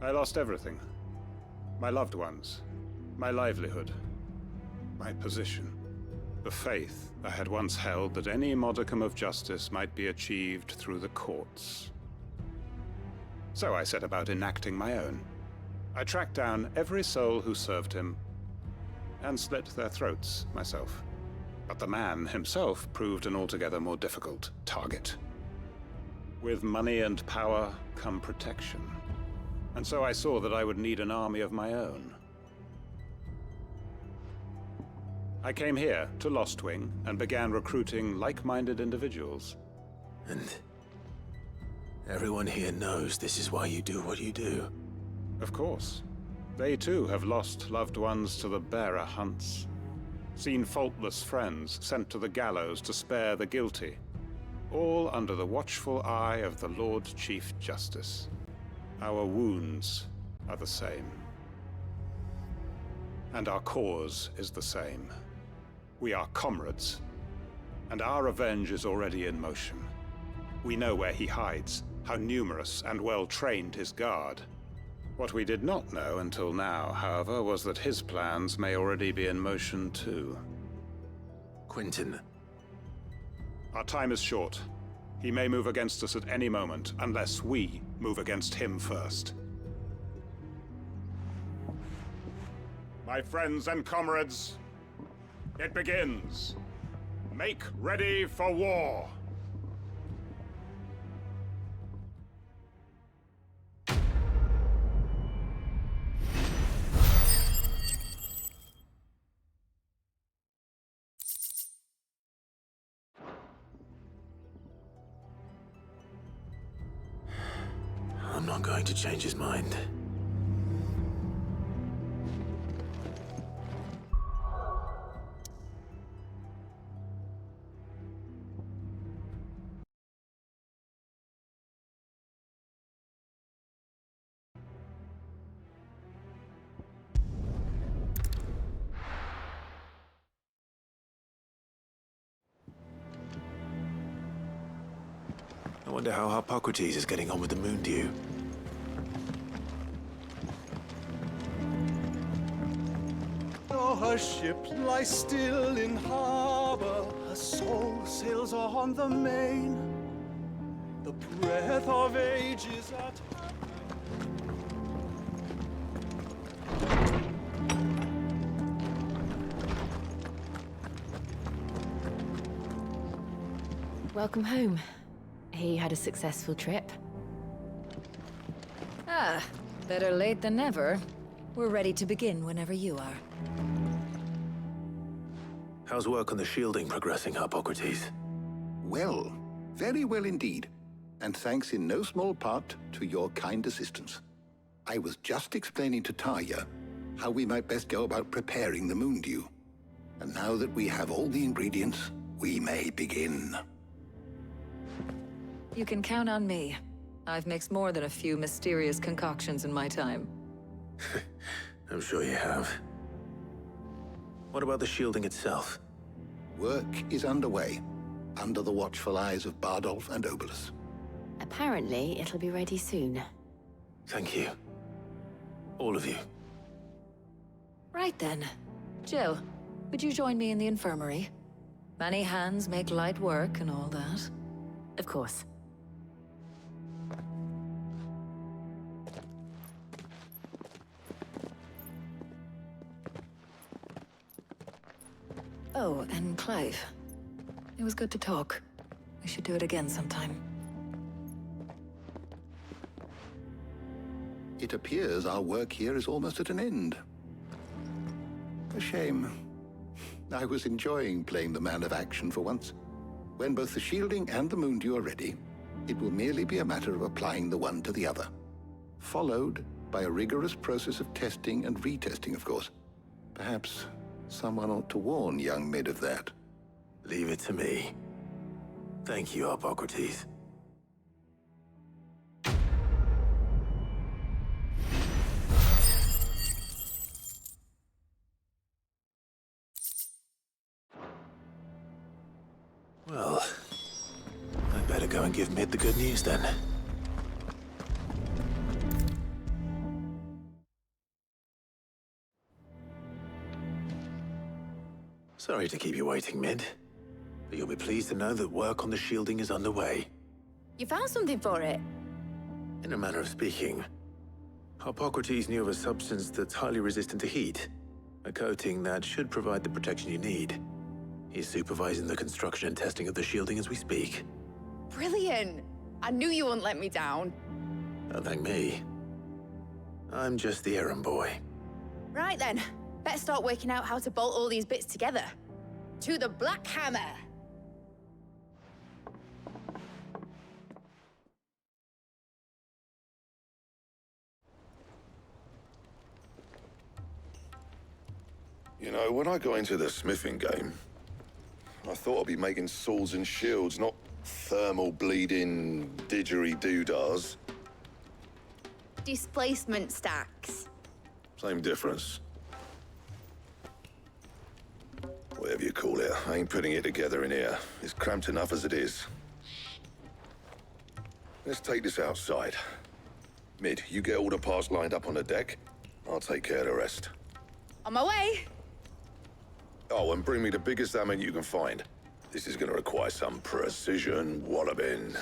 S19: I lost everything. My loved ones, my livelihood, my position, the faith I had once held that any modicum of justice might be achieved through the courts. So I set about enacting my own. I tracked down every soul who served him, and slit their throats myself. But the man himself proved an altogether more difficult target. With money and power come protection. And so I saw that I would need an army of my own. I came here to Lostwing and began recruiting like-minded individuals.
S3: And everyone here knows this is why you do what you do.
S19: Of course. They too have lost loved ones to the bearer hunts. Seen faultless friends sent to the gallows to spare the guilty. All under the watchful eye of the Lord Chief Justice. Our wounds are the same. And our cause is the same. We are comrades. And our revenge is already in motion. We know where he hides, how numerous and well-trained his guard. What we did not know until now, however, was that his plans may already be in motion too.
S3: Quentin.
S19: Our time is short. He may move against us at any moment, unless we move against him first. My friends and comrades, it begins. Make ready for war.
S3: not going to change his mind. I wonder how Hippocrates is getting on with the moon dew.
S18: Her ship lies still in harbor, her soul sails on the main. The breath of age is at
S16: Welcome home. He had a successful trip.
S15: Ah, better late than never. We're ready to begin whenever you are.
S3: How's work on the shielding progressing, Hippocrates?
S14: Well, very well indeed. And thanks in no small part to your kind assistance. I was just explaining to Tarja how we might best go about preparing the moon dew. And now that we have all the ingredients, we may begin.
S15: You can count on me. I've mixed more than a few mysterious concoctions in my time.
S3: I'm sure you have. What about the shielding itself?
S14: Work is underway, under the watchful eyes of Bardolph and Obolus.
S16: Apparently, it'll be ready soon.
S3: Thank you. All of you.
S15: Right then. Jill, would you join me in the infirmary? Many hands make light work and all that.
S16: Of course.
S15: Oh, and Clive. It was good to talk. We should do it again sometime.
S14: It appears our work here is almost at an end. A shame. I was enjoying playing the man of action for once. When both the shielding and the moon dew are ready, it will merely be a matter of applying the one to the other. Followed by a rigorous process of testing and retesting, of course. Perhaps someone ought to warn young Mid of that.
S3: Leave it to me. Thank you, Hippocrates. Well, I'd better go and give Mid the good news then. Sorry to keep you waiting, Mid. But you'll be pleased to know that work on the shielding is underway.
S7: You found something for it?
S3: In a manner of speaking, Hippocrates knew of a substance that's highly resistant to heat. A coating that should provide the protection you need. He's supervising the construction and testing of the shielding as we speak.
S7: Brilliant! I knew you wouldn't let me down.
S3: Don't thank me. I'm just the errand boy.
S7: Right then, better start working out how to bolt all these bits together. To the Black Hammer!
S9: You know, when I got into the smithing game, I thought I'd be making swords and shields, not thermal bleeding didgeridoo-dahs.
S7: Displacement stacks.
S9: Same difference. Whatever you call it, I ain't putting it together in here. It's cramped enough as it is. Let's take this outside. Mid, you get all the parts lined up on the deck. I'll take care of the rest.
S7: On my way!
S9: Oh, and bring me the biggest hammer you can find. This is gonna require some precision walloping.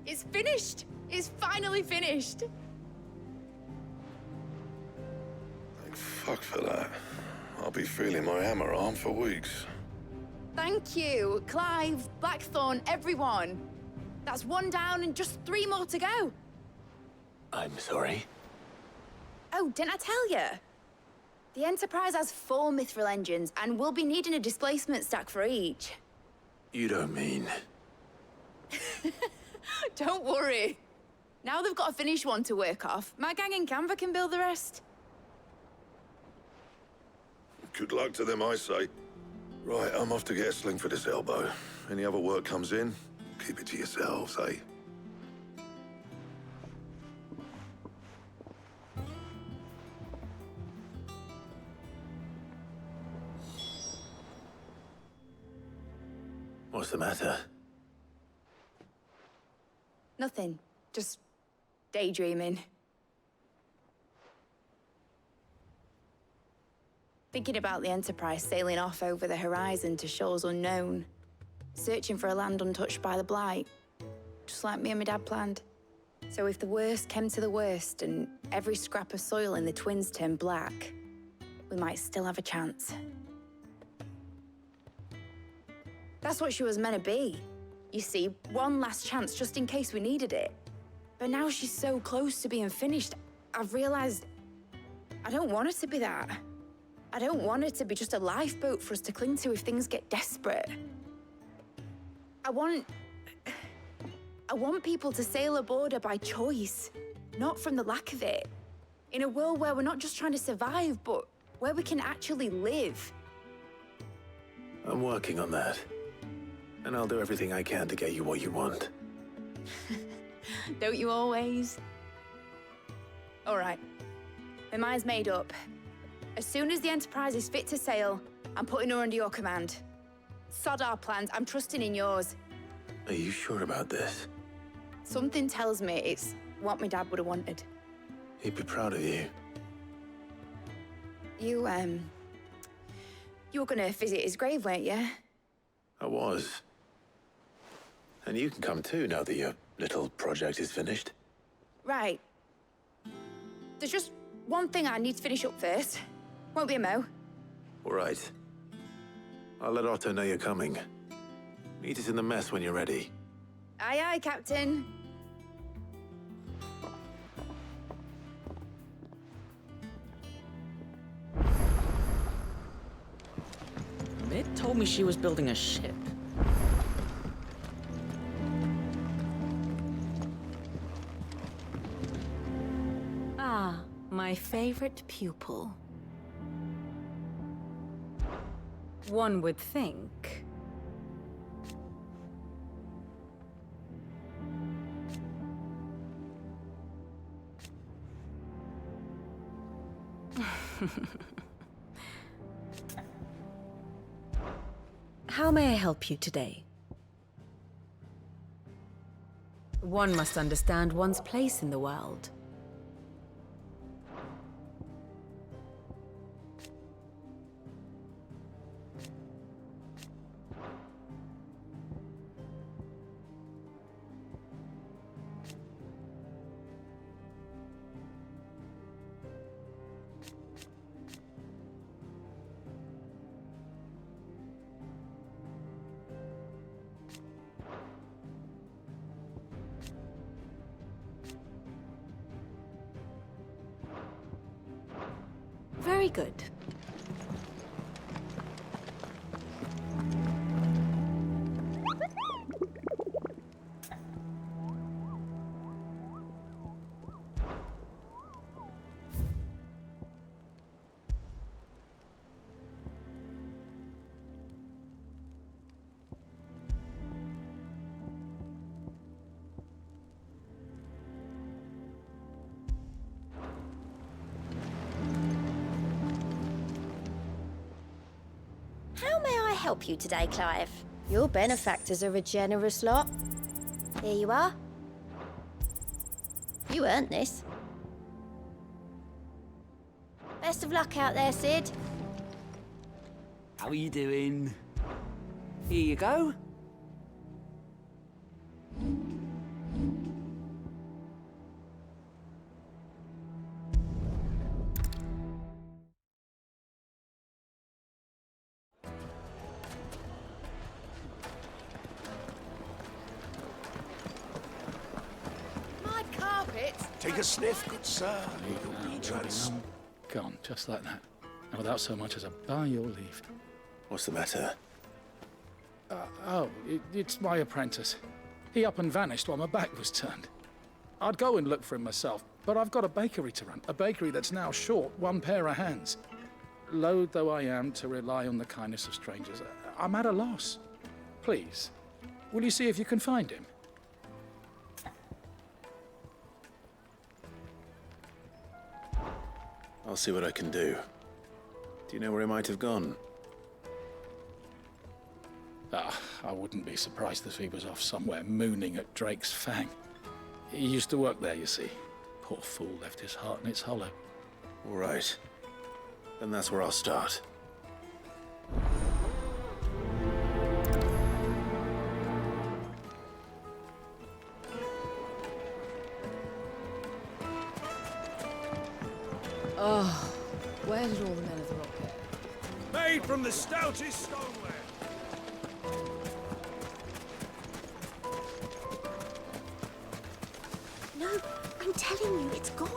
S7: It's finished! It's finally finished!
S9: Thank fuck for that. I'll be feeling my hammer arm for weeks.
S7: Thank you, Clive, Blackthorn, everyone. That's one down and just 3 more to go.
S3: I'm sorry.
S7: Oh, didn't I tell you? The Enterprise has 4 mithril engines, and we'll be needing a displacement stack for each.
S3: You don't mean...
S7: Don't worry. Now they've got a finished one to work off, my gang in Canva can build the rest.
S9: Good luck to them, I say. Right, I'm off to get a sling for this elbow. Any other work comes in, keep it to yourselves, eh?
S3: What's the matter?
S7: Nothing. Just daydreaming. Thinking about the Enterprise sailing off over the horizon to shores unknown. Searching for a land untouched by the Blight. Just like me and my dad planned. So if the worst came to the worst and every scrap of soil in the Twins turned black, we might still have a chance. That's what she was meant to be. You see, one last chance just in case we needed it. But now she's so close to being finished, I've realized I don't want it to be that. I don't want it to be just a lifeboat for us to cling to if things get desperate. I want people to sail aboard her by choice, not from the lack of it. In a world where we're not just trying to survive, but where we can actually live.
S3: I'm working on that. And I'll do everything I can to get you what you want.
S7: Don't you always? All right. My mind's made up. As soon as the Enterprise is fit to sail, I'm putting her under your command. Sod our plans, I'm trusting in yours.
S3: Are you sure about this?
S7: Something tells me it's what my dad would have wanted.
S3: He'd be proud of you.
S7: You were gonna visit his grave, weren't you?
S3: I was. And you can come too, now that your little project is finished.
S7: Right. There's just one thing I need to finish up first. Won't be a mo.
S3: All right. I'll let Otto know you're coming. Meet us in the mess when you're ready.
S7: Aye, aye, Captain.
S4: Mid told me she was building a ship.
S13: Ah, my favorite pupil. One would think. How may I help you today? One must understand one's place in the world. Very good.
S6: How may I help you today, Clive? Your benefactors are a generous lot. Here you are. You earned this. Best of luck out there, Sid.
S20: How are you doing? Here you go.
S2: Take a sniff, good sir. Your redress.
S8: Gone, just like that. And without so much as a by your leave.
S3: What's the matter?
S8: It's my apprentice. He up and vanished while my back was turned. I'd go and look for him myself, but I've got a bakery to run. A bakery that's now short one pair of hands. Loath though I am to rely on the kindness of strangers, I'm at a loss. Please, will you see if you can find him?
S3: I'll see what I can do. Do you know where he might have gone?
S8: I wouldn't be surprised if he was off somewhere mooning at Drake's Fang. He used to work there, you see. Poor fool left his heart in its hollow.
S3: All right. Then that's where I'll start.
S12: Oh, where did all the men of the rock go?
S18: Made from the stoutest stoneware.
S6: No, I'm telling you, it's gone.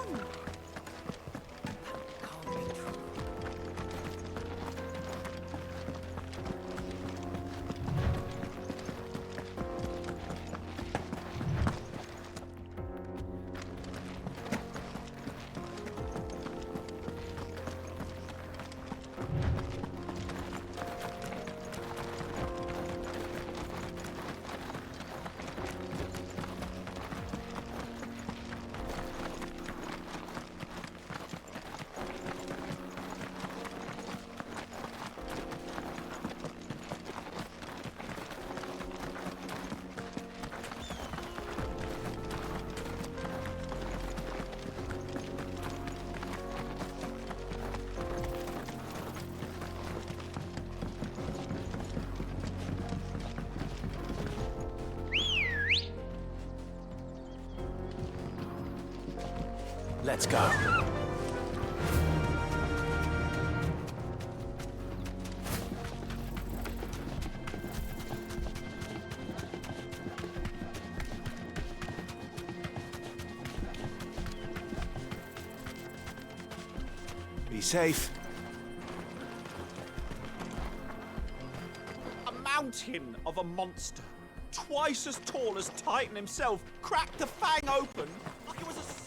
S3: Let's go. Be safe.
S10: A mountain of a monster, twice as tall as Titan himself, cracked the fang open like it was a...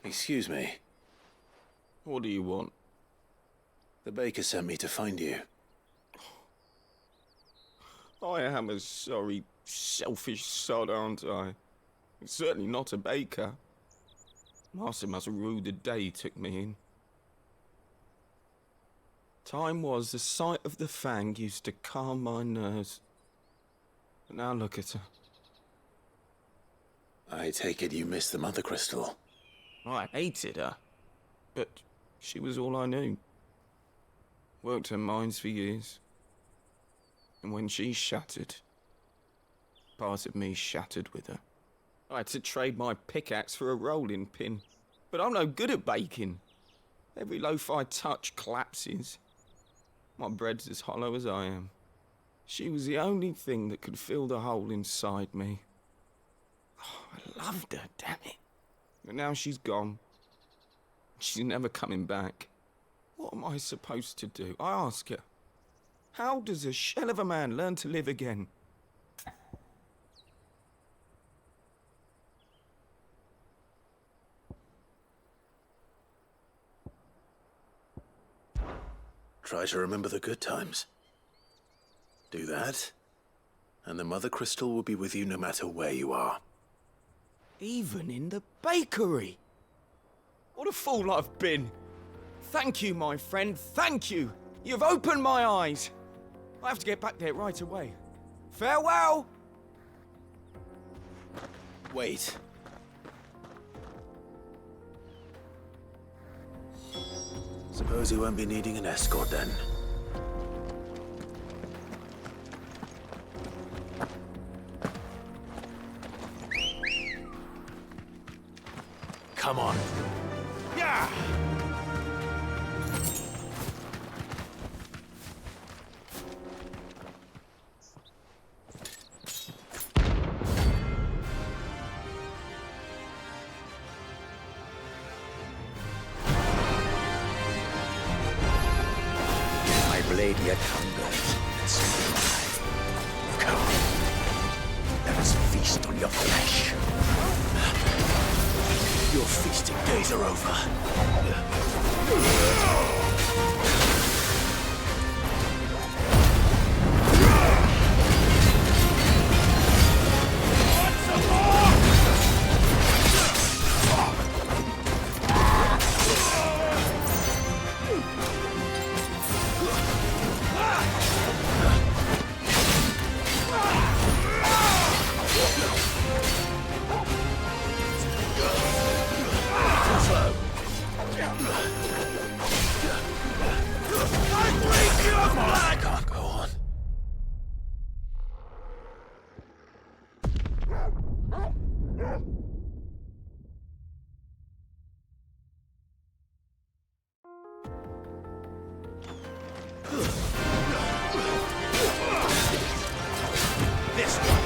S3: Excuse me.
S10: What do you want?
S3: The baker sent me to find you.
S10: I am a sorry, selfish sod, aren't I? I'm certainly not a baker. Master must have ruled the day he took me in. Time was the sight of the fang used to calm my nerves. But now look at her.
S3: I take it you missed the Mother Crystal.
S10: I hated her, but she was all I knew. Worked her mines for years. And when she shattered, part of me shattered with her. I had to trade my pickaxe for a rolling pin, but I'm no good at baking. Every loaf I touch collapses. My bread's as hollow as I am. She was the only thing that could fill the hole inside me. Oh, I loved her, damn it. But now she's gone. She's never coming back. What am I supposed to do? I ask her. How does a shell of a man learn to live again?
S3: Try to remember the good times. Do that, and the Mother Crystal will be with you no matter where you are.
S10: Even in the bakery. What a fool I've been. Thank you, my friend, thank you. You've opened my eyes. I have to get back there right away. Farewell! Wait.
S3: Suppose he won't be needing an escort then. Come on.
S10: Yeah!
S17: My blade yet hungers, and so do I. Come, let us feast on your flesh.
S3: Your feasting days are over. I can't go on.
S17: This one.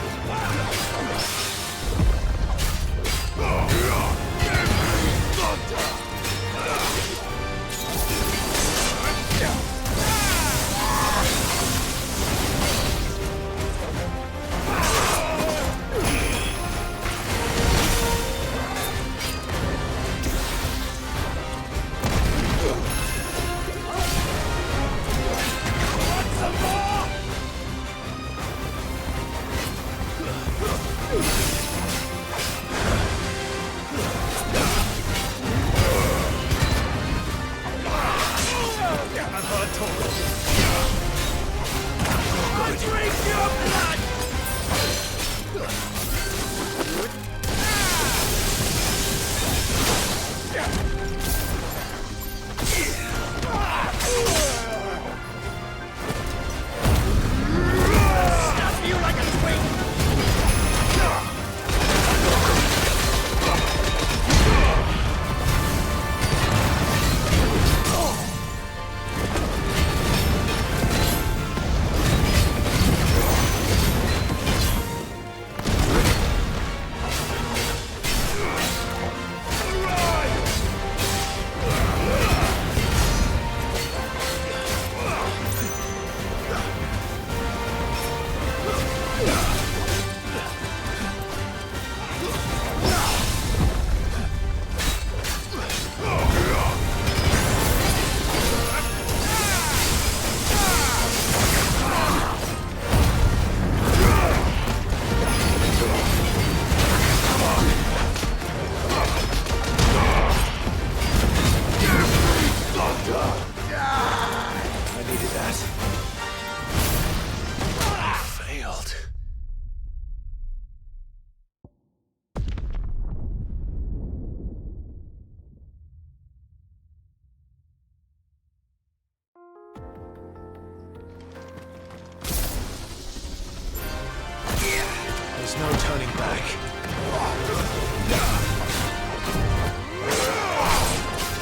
S3: There's no turning back.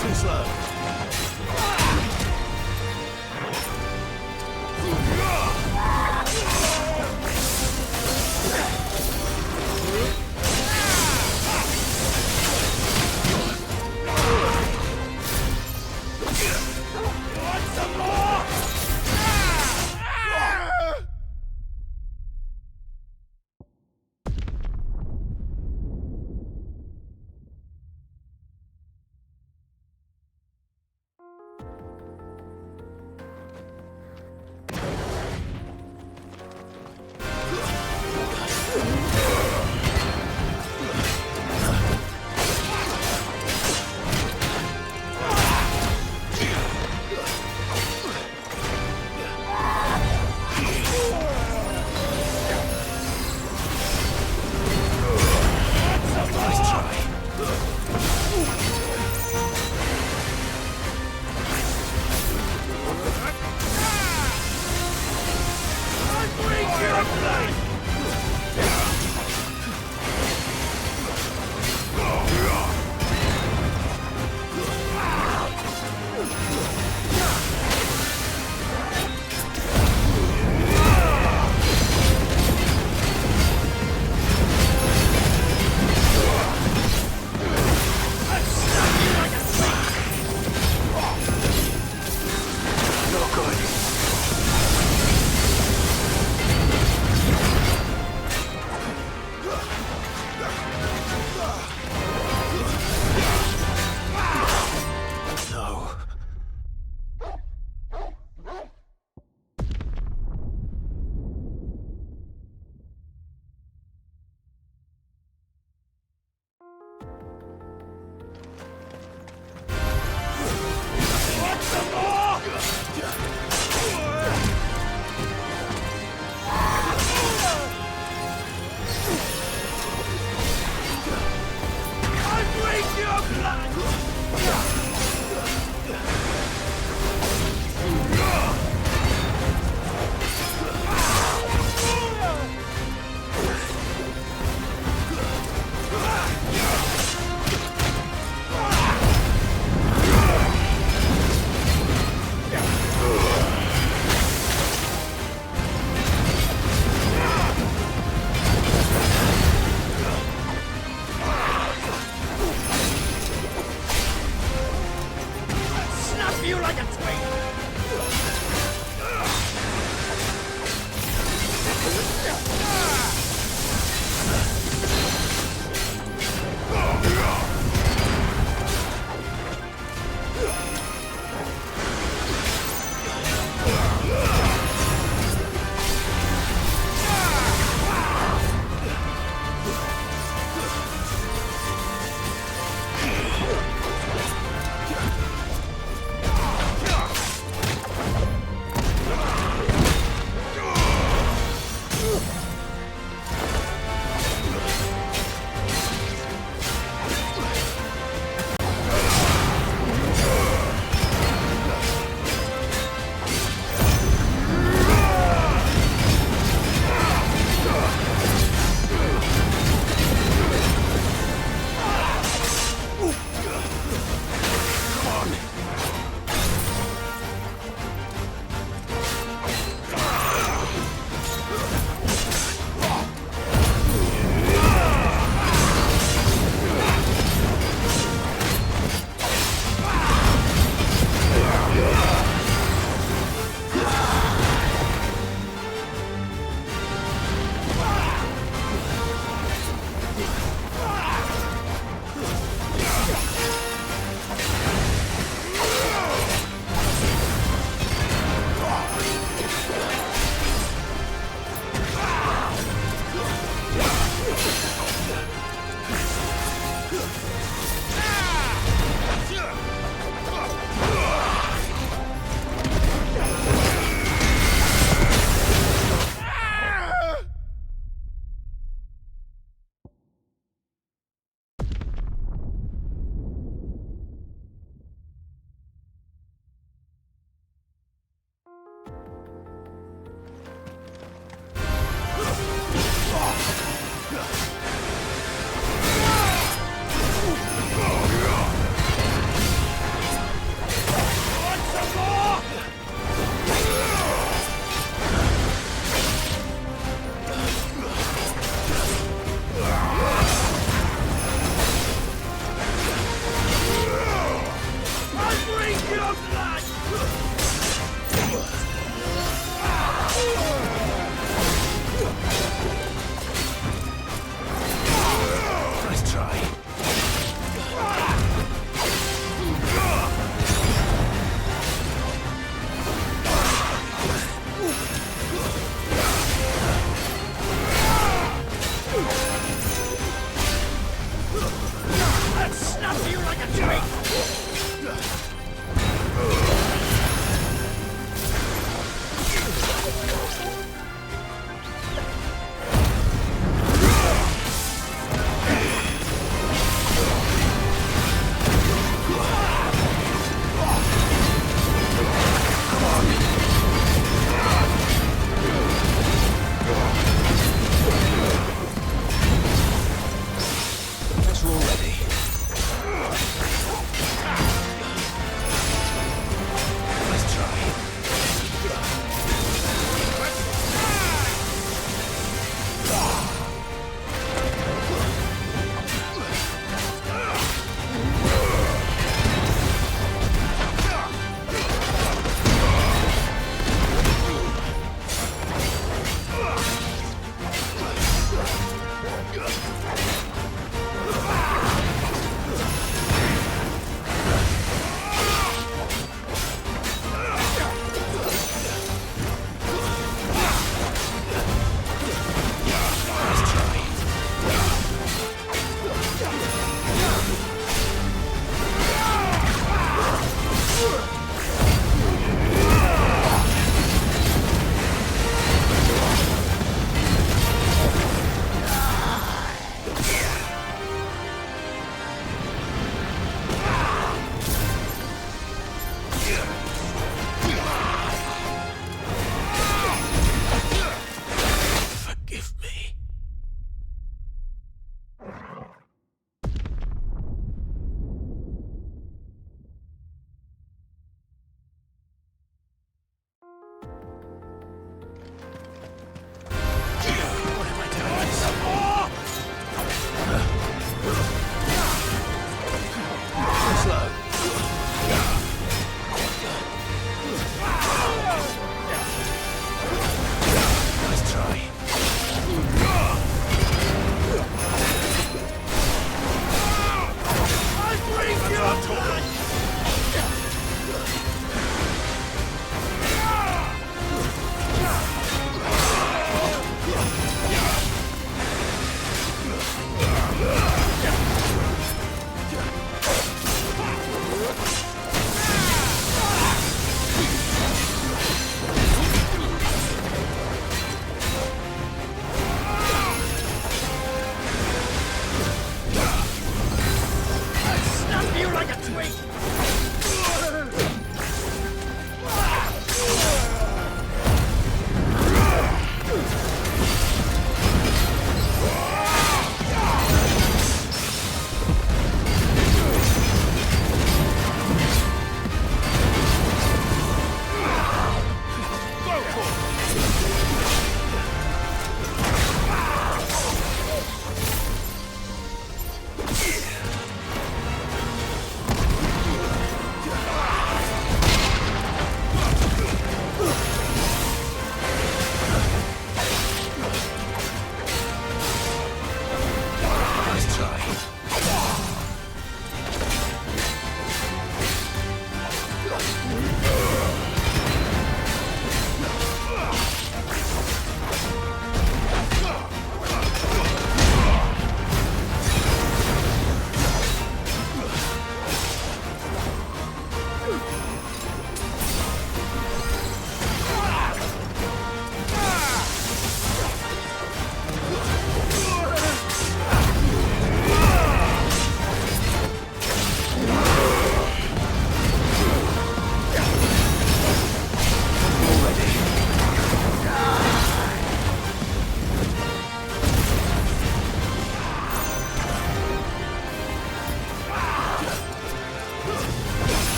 S3: Too slow.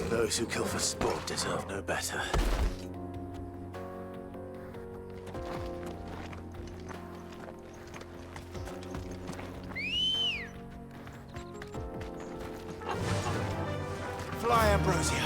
S3: Those who kill for sport deserve no better.
S4: Fly, Ambrosia.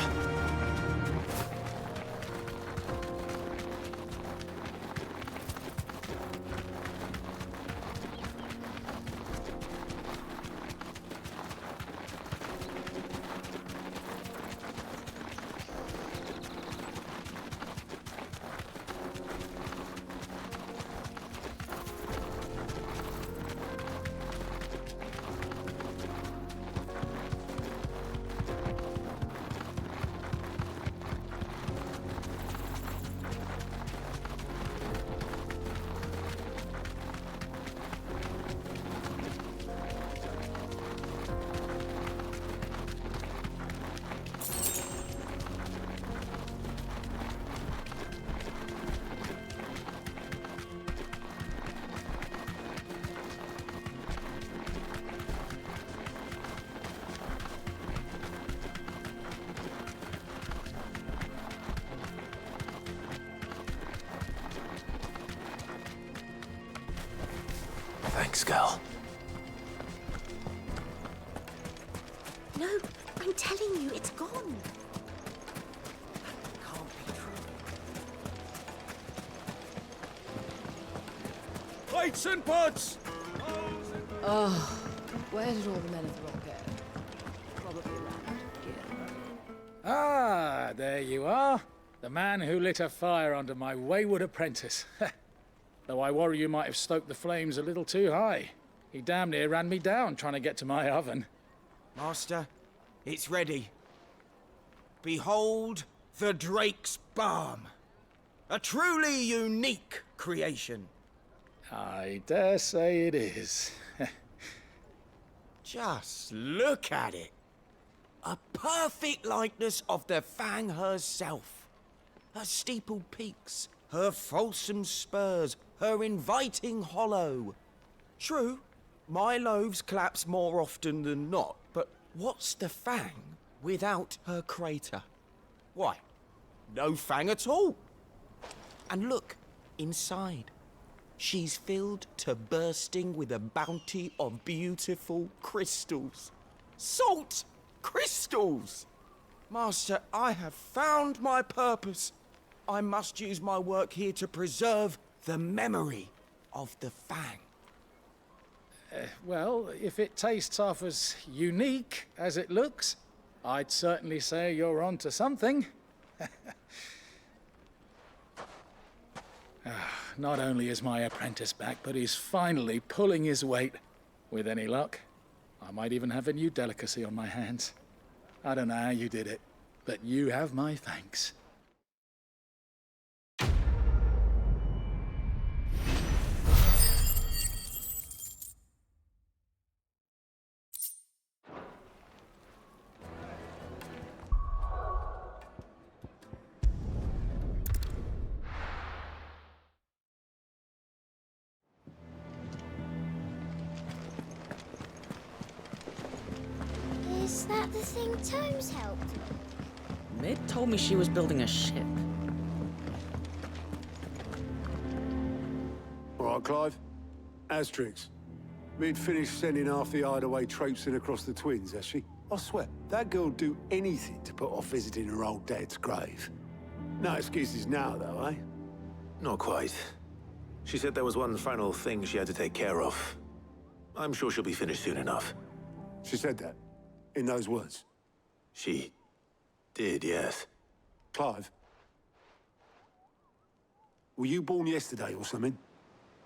S3: Thanks, girl.
S13: No, I'm telling you, it's gone.
S18: Lights and pods!
S16: Oh, where did all the men of the rock go? Probably around here.
S8: Ah, there you are. The man who lit a fire under my wayward apprentice. Though I worry you might have stoked the flames a little too high. He damn near ran me down trying to get to my oven.
S4: Master, it's ready. Behold the Drake's Balm. A truly unique creation.
S8: I dare say it is.
S4: Just look at it. A perfect likeness of the Fang herself. Her steepled peaks, her fulsome spurs, her inviting hollow. True, my loaves collapse more often than not, but what's the Fang without her crater? Why, no Fang at all. And look, inside. She's filled to bursting with a bounty of beautiful crystals. Salt crystals! Master, I have found my purpose. I must use my work here to preserve the memory of the Fang.
S8: Well, if it tastes half as unique as it looks, I'd certainly say you're onto something. Not only is my apprentice back, but he's finally pulling his weight. With any luck, I might even have a new delicacy on my hands. I don't know how you did it, but you have my thanks.
S6: Is that the thing Tomes helped?
S5: Mid told me she was building a ship.
S2: All right, Clive. Asterix. Mid finished sending half the hideaway traipsing across the twins, has she? I swear, that girl'd do anything to put off visiting her old dad's grave. No excuses now, though, eh?
S3: Not quite. She said there was one final thing she had to take care of. I'm sure she'll be finished soon enough.
S2: She said that? In those words?
S3: She did, yes.
S2: Clive? Were you born yesterday or something?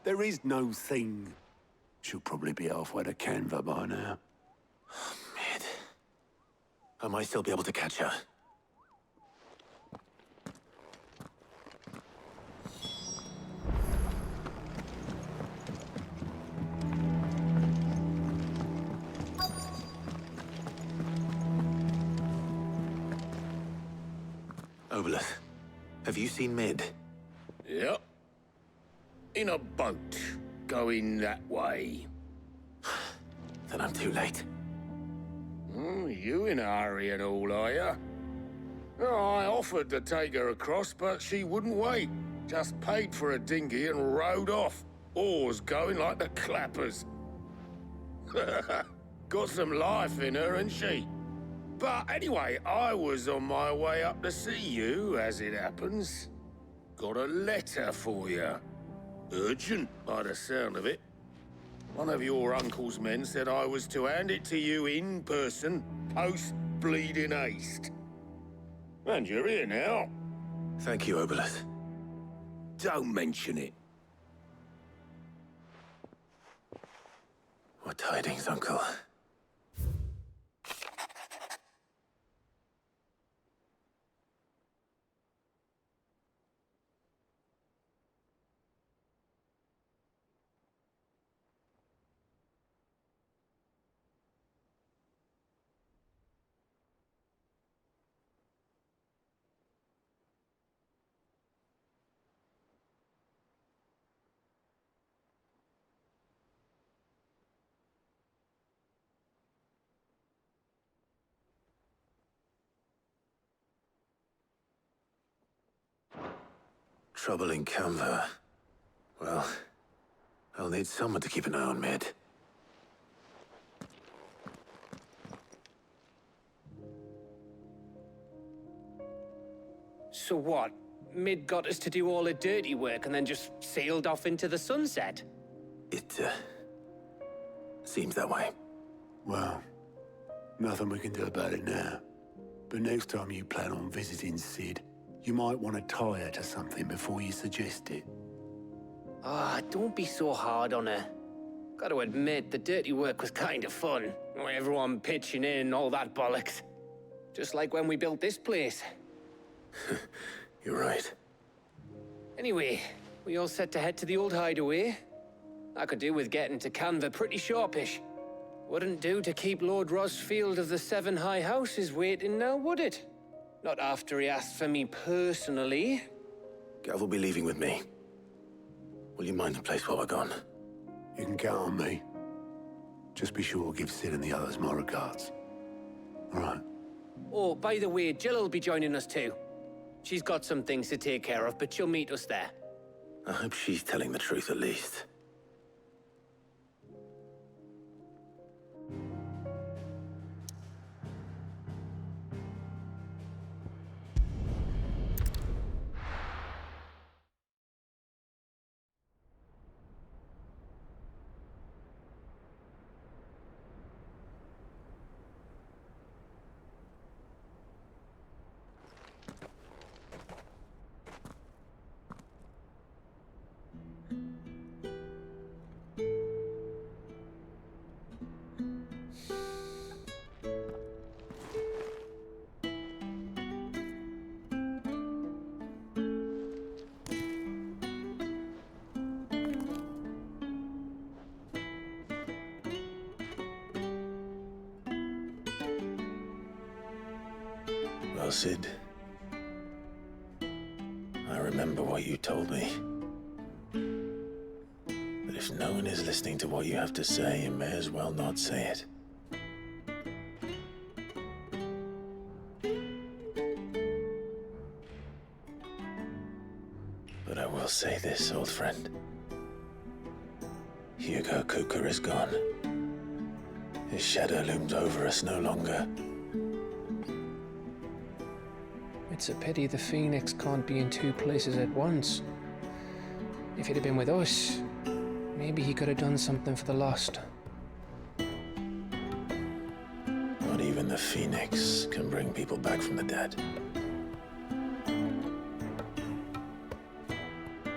S2: There is no thing. She'll probably be halfway to Canva by now.
S3: Mid. I might still be able to catch her. Obolus, have you seen Mid?
S9: Yep. In a boat, going that way.
S3: Then I'm too late.
S9: You in a hurry and all, are ya? Oh, I offered to take her across, but she wouldn't wait. Just paid for a dinghy and rowed off. Oars going like the clappers. Got some life in her, ain't she? But anyway, I was on my way up to see you, as it happens. Got a letter for you. Urgent, by the sound of it. One of your uncle's men said I was to hand it to you in person, post-bleeding haste. And you're here now.
S3: Thank you, Obolus.
S9: Don't mention it.
S3: What tidings, Uncle? Trouble in Canva. Well, I'll need someone to keep an eye on Mid.
S21: So what? Mid got us to do all the dirty work and then just sailed off into the sunset?
S3: It, seems that way.
S2: Well, nothing we can do about it now. But next time you plan on visiting Sid, you might want to tie her to something before you suggest it.
S21: Ah, don't be so hard on her. Gotta admit, the dirty work was kind of fun. Everyone pitching in, all that bollocks. Just like when we built this place.
S3: You're right.
S21: Anyway, we all set to head to the old hideaway. I could do with getting to Canva pretty sharpish. Wouldn't do to keep Lord Rosfield of the Seven High Houses waiting now, would it? Not after he asked for me personally.
S3: Gav will be leaving with me. Will you mind the place while we're gone?
S2: You can count on me. Just be sure to give Sid and the others my regards. All right.
S21: Oh, by the way, Jill will be joining us too. She's got some things to take care of, but she'll meet us there.
S3: I hope she's telling the truth at least. Well, Sid, I remember what you told me. But if no one is listening to what you have to say, you may as well not say it. But I will say this, old friend. Hugo Cooker is gone. His shadow looms over us no longer.
S20: It's a pity the Phoenix can't be in two places at once. If he'd have been with us, maybe he could have done something for the lost.
S3: Not even the Phoenix can bring people back from the dead.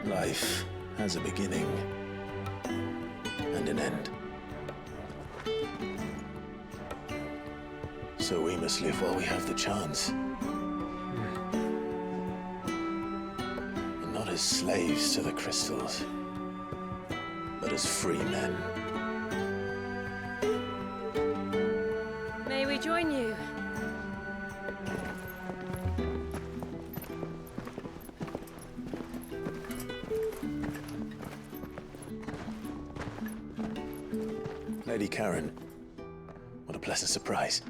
S3: Life has a beginning and an end. So we must live while we have the chance. And not as slaves to the crystals, but as free men.
S6: May we join you?
S3: Lady Karen, what a pleasant surprise.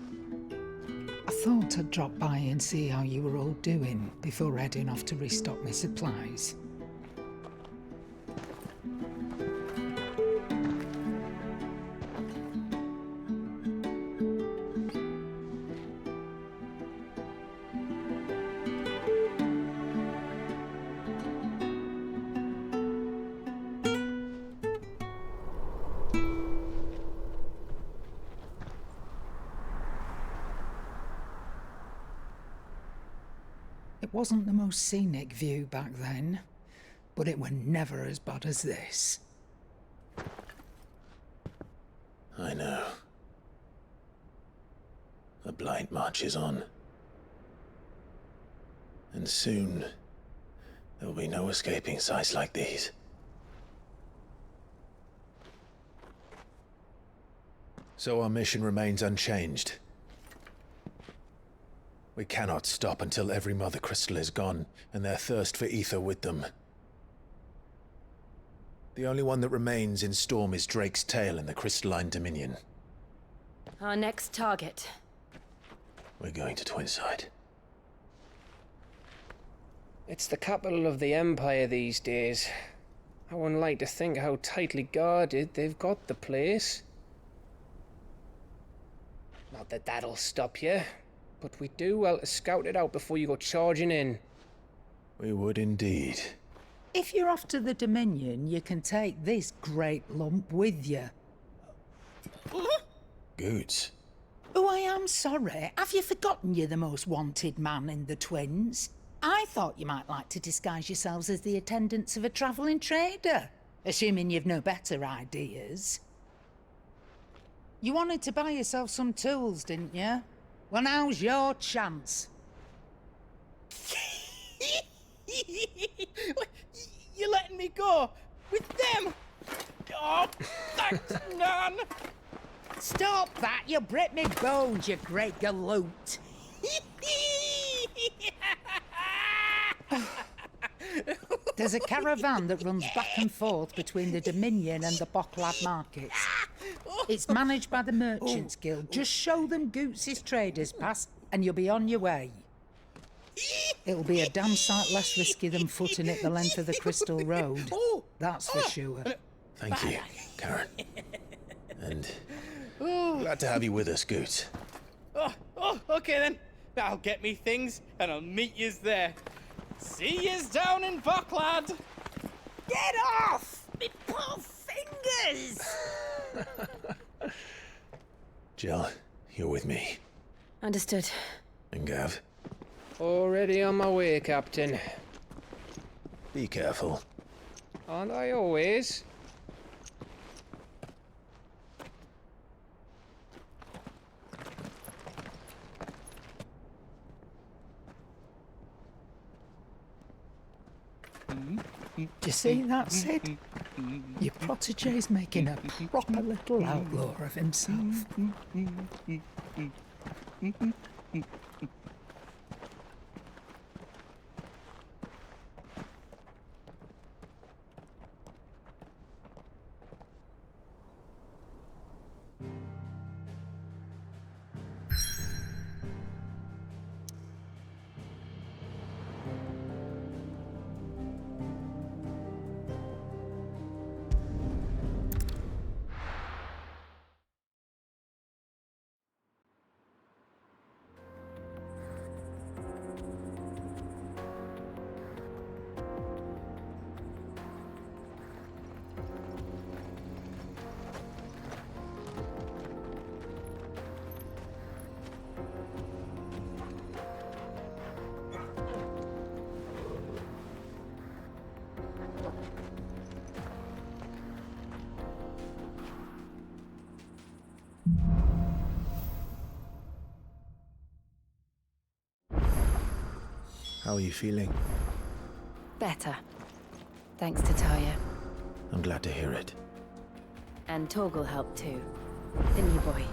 S11: I thought I'd drop by and see how you were all doing before heading off to restock my supplies. It wasn't the most scenic view back then, but it were never as bad as this.
S3: I know. The blight marches on. And soon, there will be no escaping sights like these. So our mission remains unchanged. We cannot stop until every Mother Crystal is gone, and their thirst for ether with them. The only one that remains in Storm is Drake's Tail in the Crystalline Dominion.
S6: Our next target.
S3: We're going to Twinside.
S20: It's the capital of the Empire these days. I wouldn't like to think how tightly guarded they've got the place. Not that that'll stop you, but we do well to scout it out before you go charging in.
S3: We would indeed.
S11: If you're off to the Dominion, you can take this great lump with you.
S3: Goods.
S11: Oh, I am sorry. Have you forgotten you're the most wanted man in the Twins? I thought you might like to disguise yourselves as the attendants of a travelling trader. Assuming you've no better ideas. You wanted to buy yourself some tools, didn't you? Well, now's your chance.
S1: You're letting me go with them? Oh, thanks, Nan.
S11: Stop that! You'll break me bones, you great galoot. There's a caravan that runs back and forth between the Dominion and the Bocklad markets. It's managed by the Merchants Guild. Just show them Goots' traders pass and you'll be on your way. It'll be a damn sight less risky than footing it the length of the Crystal Road. That's for sure.
S3: Thank you, Karen. And glad to have you with us, Goots.
S1: Oh, okay then. I'll get me things and I'll meet yous there. See yous down in Bocklad.
S11: Get off! Me poor fingers!
S3: Jill, you're with me.
S16: Understood.
S3: And Gav,
S21: Already on my way, Captain.
S3: be careful.
S21: Aren't I always?
S11: Do you see that, Sid? Your protege's making a proper little outlaw of himself.
S3: How are you feeling?
S16: Better. Thanks to Talia.
S3: I'm glad to hear it.
S16: And Torgal helped too. Didn't you, boy?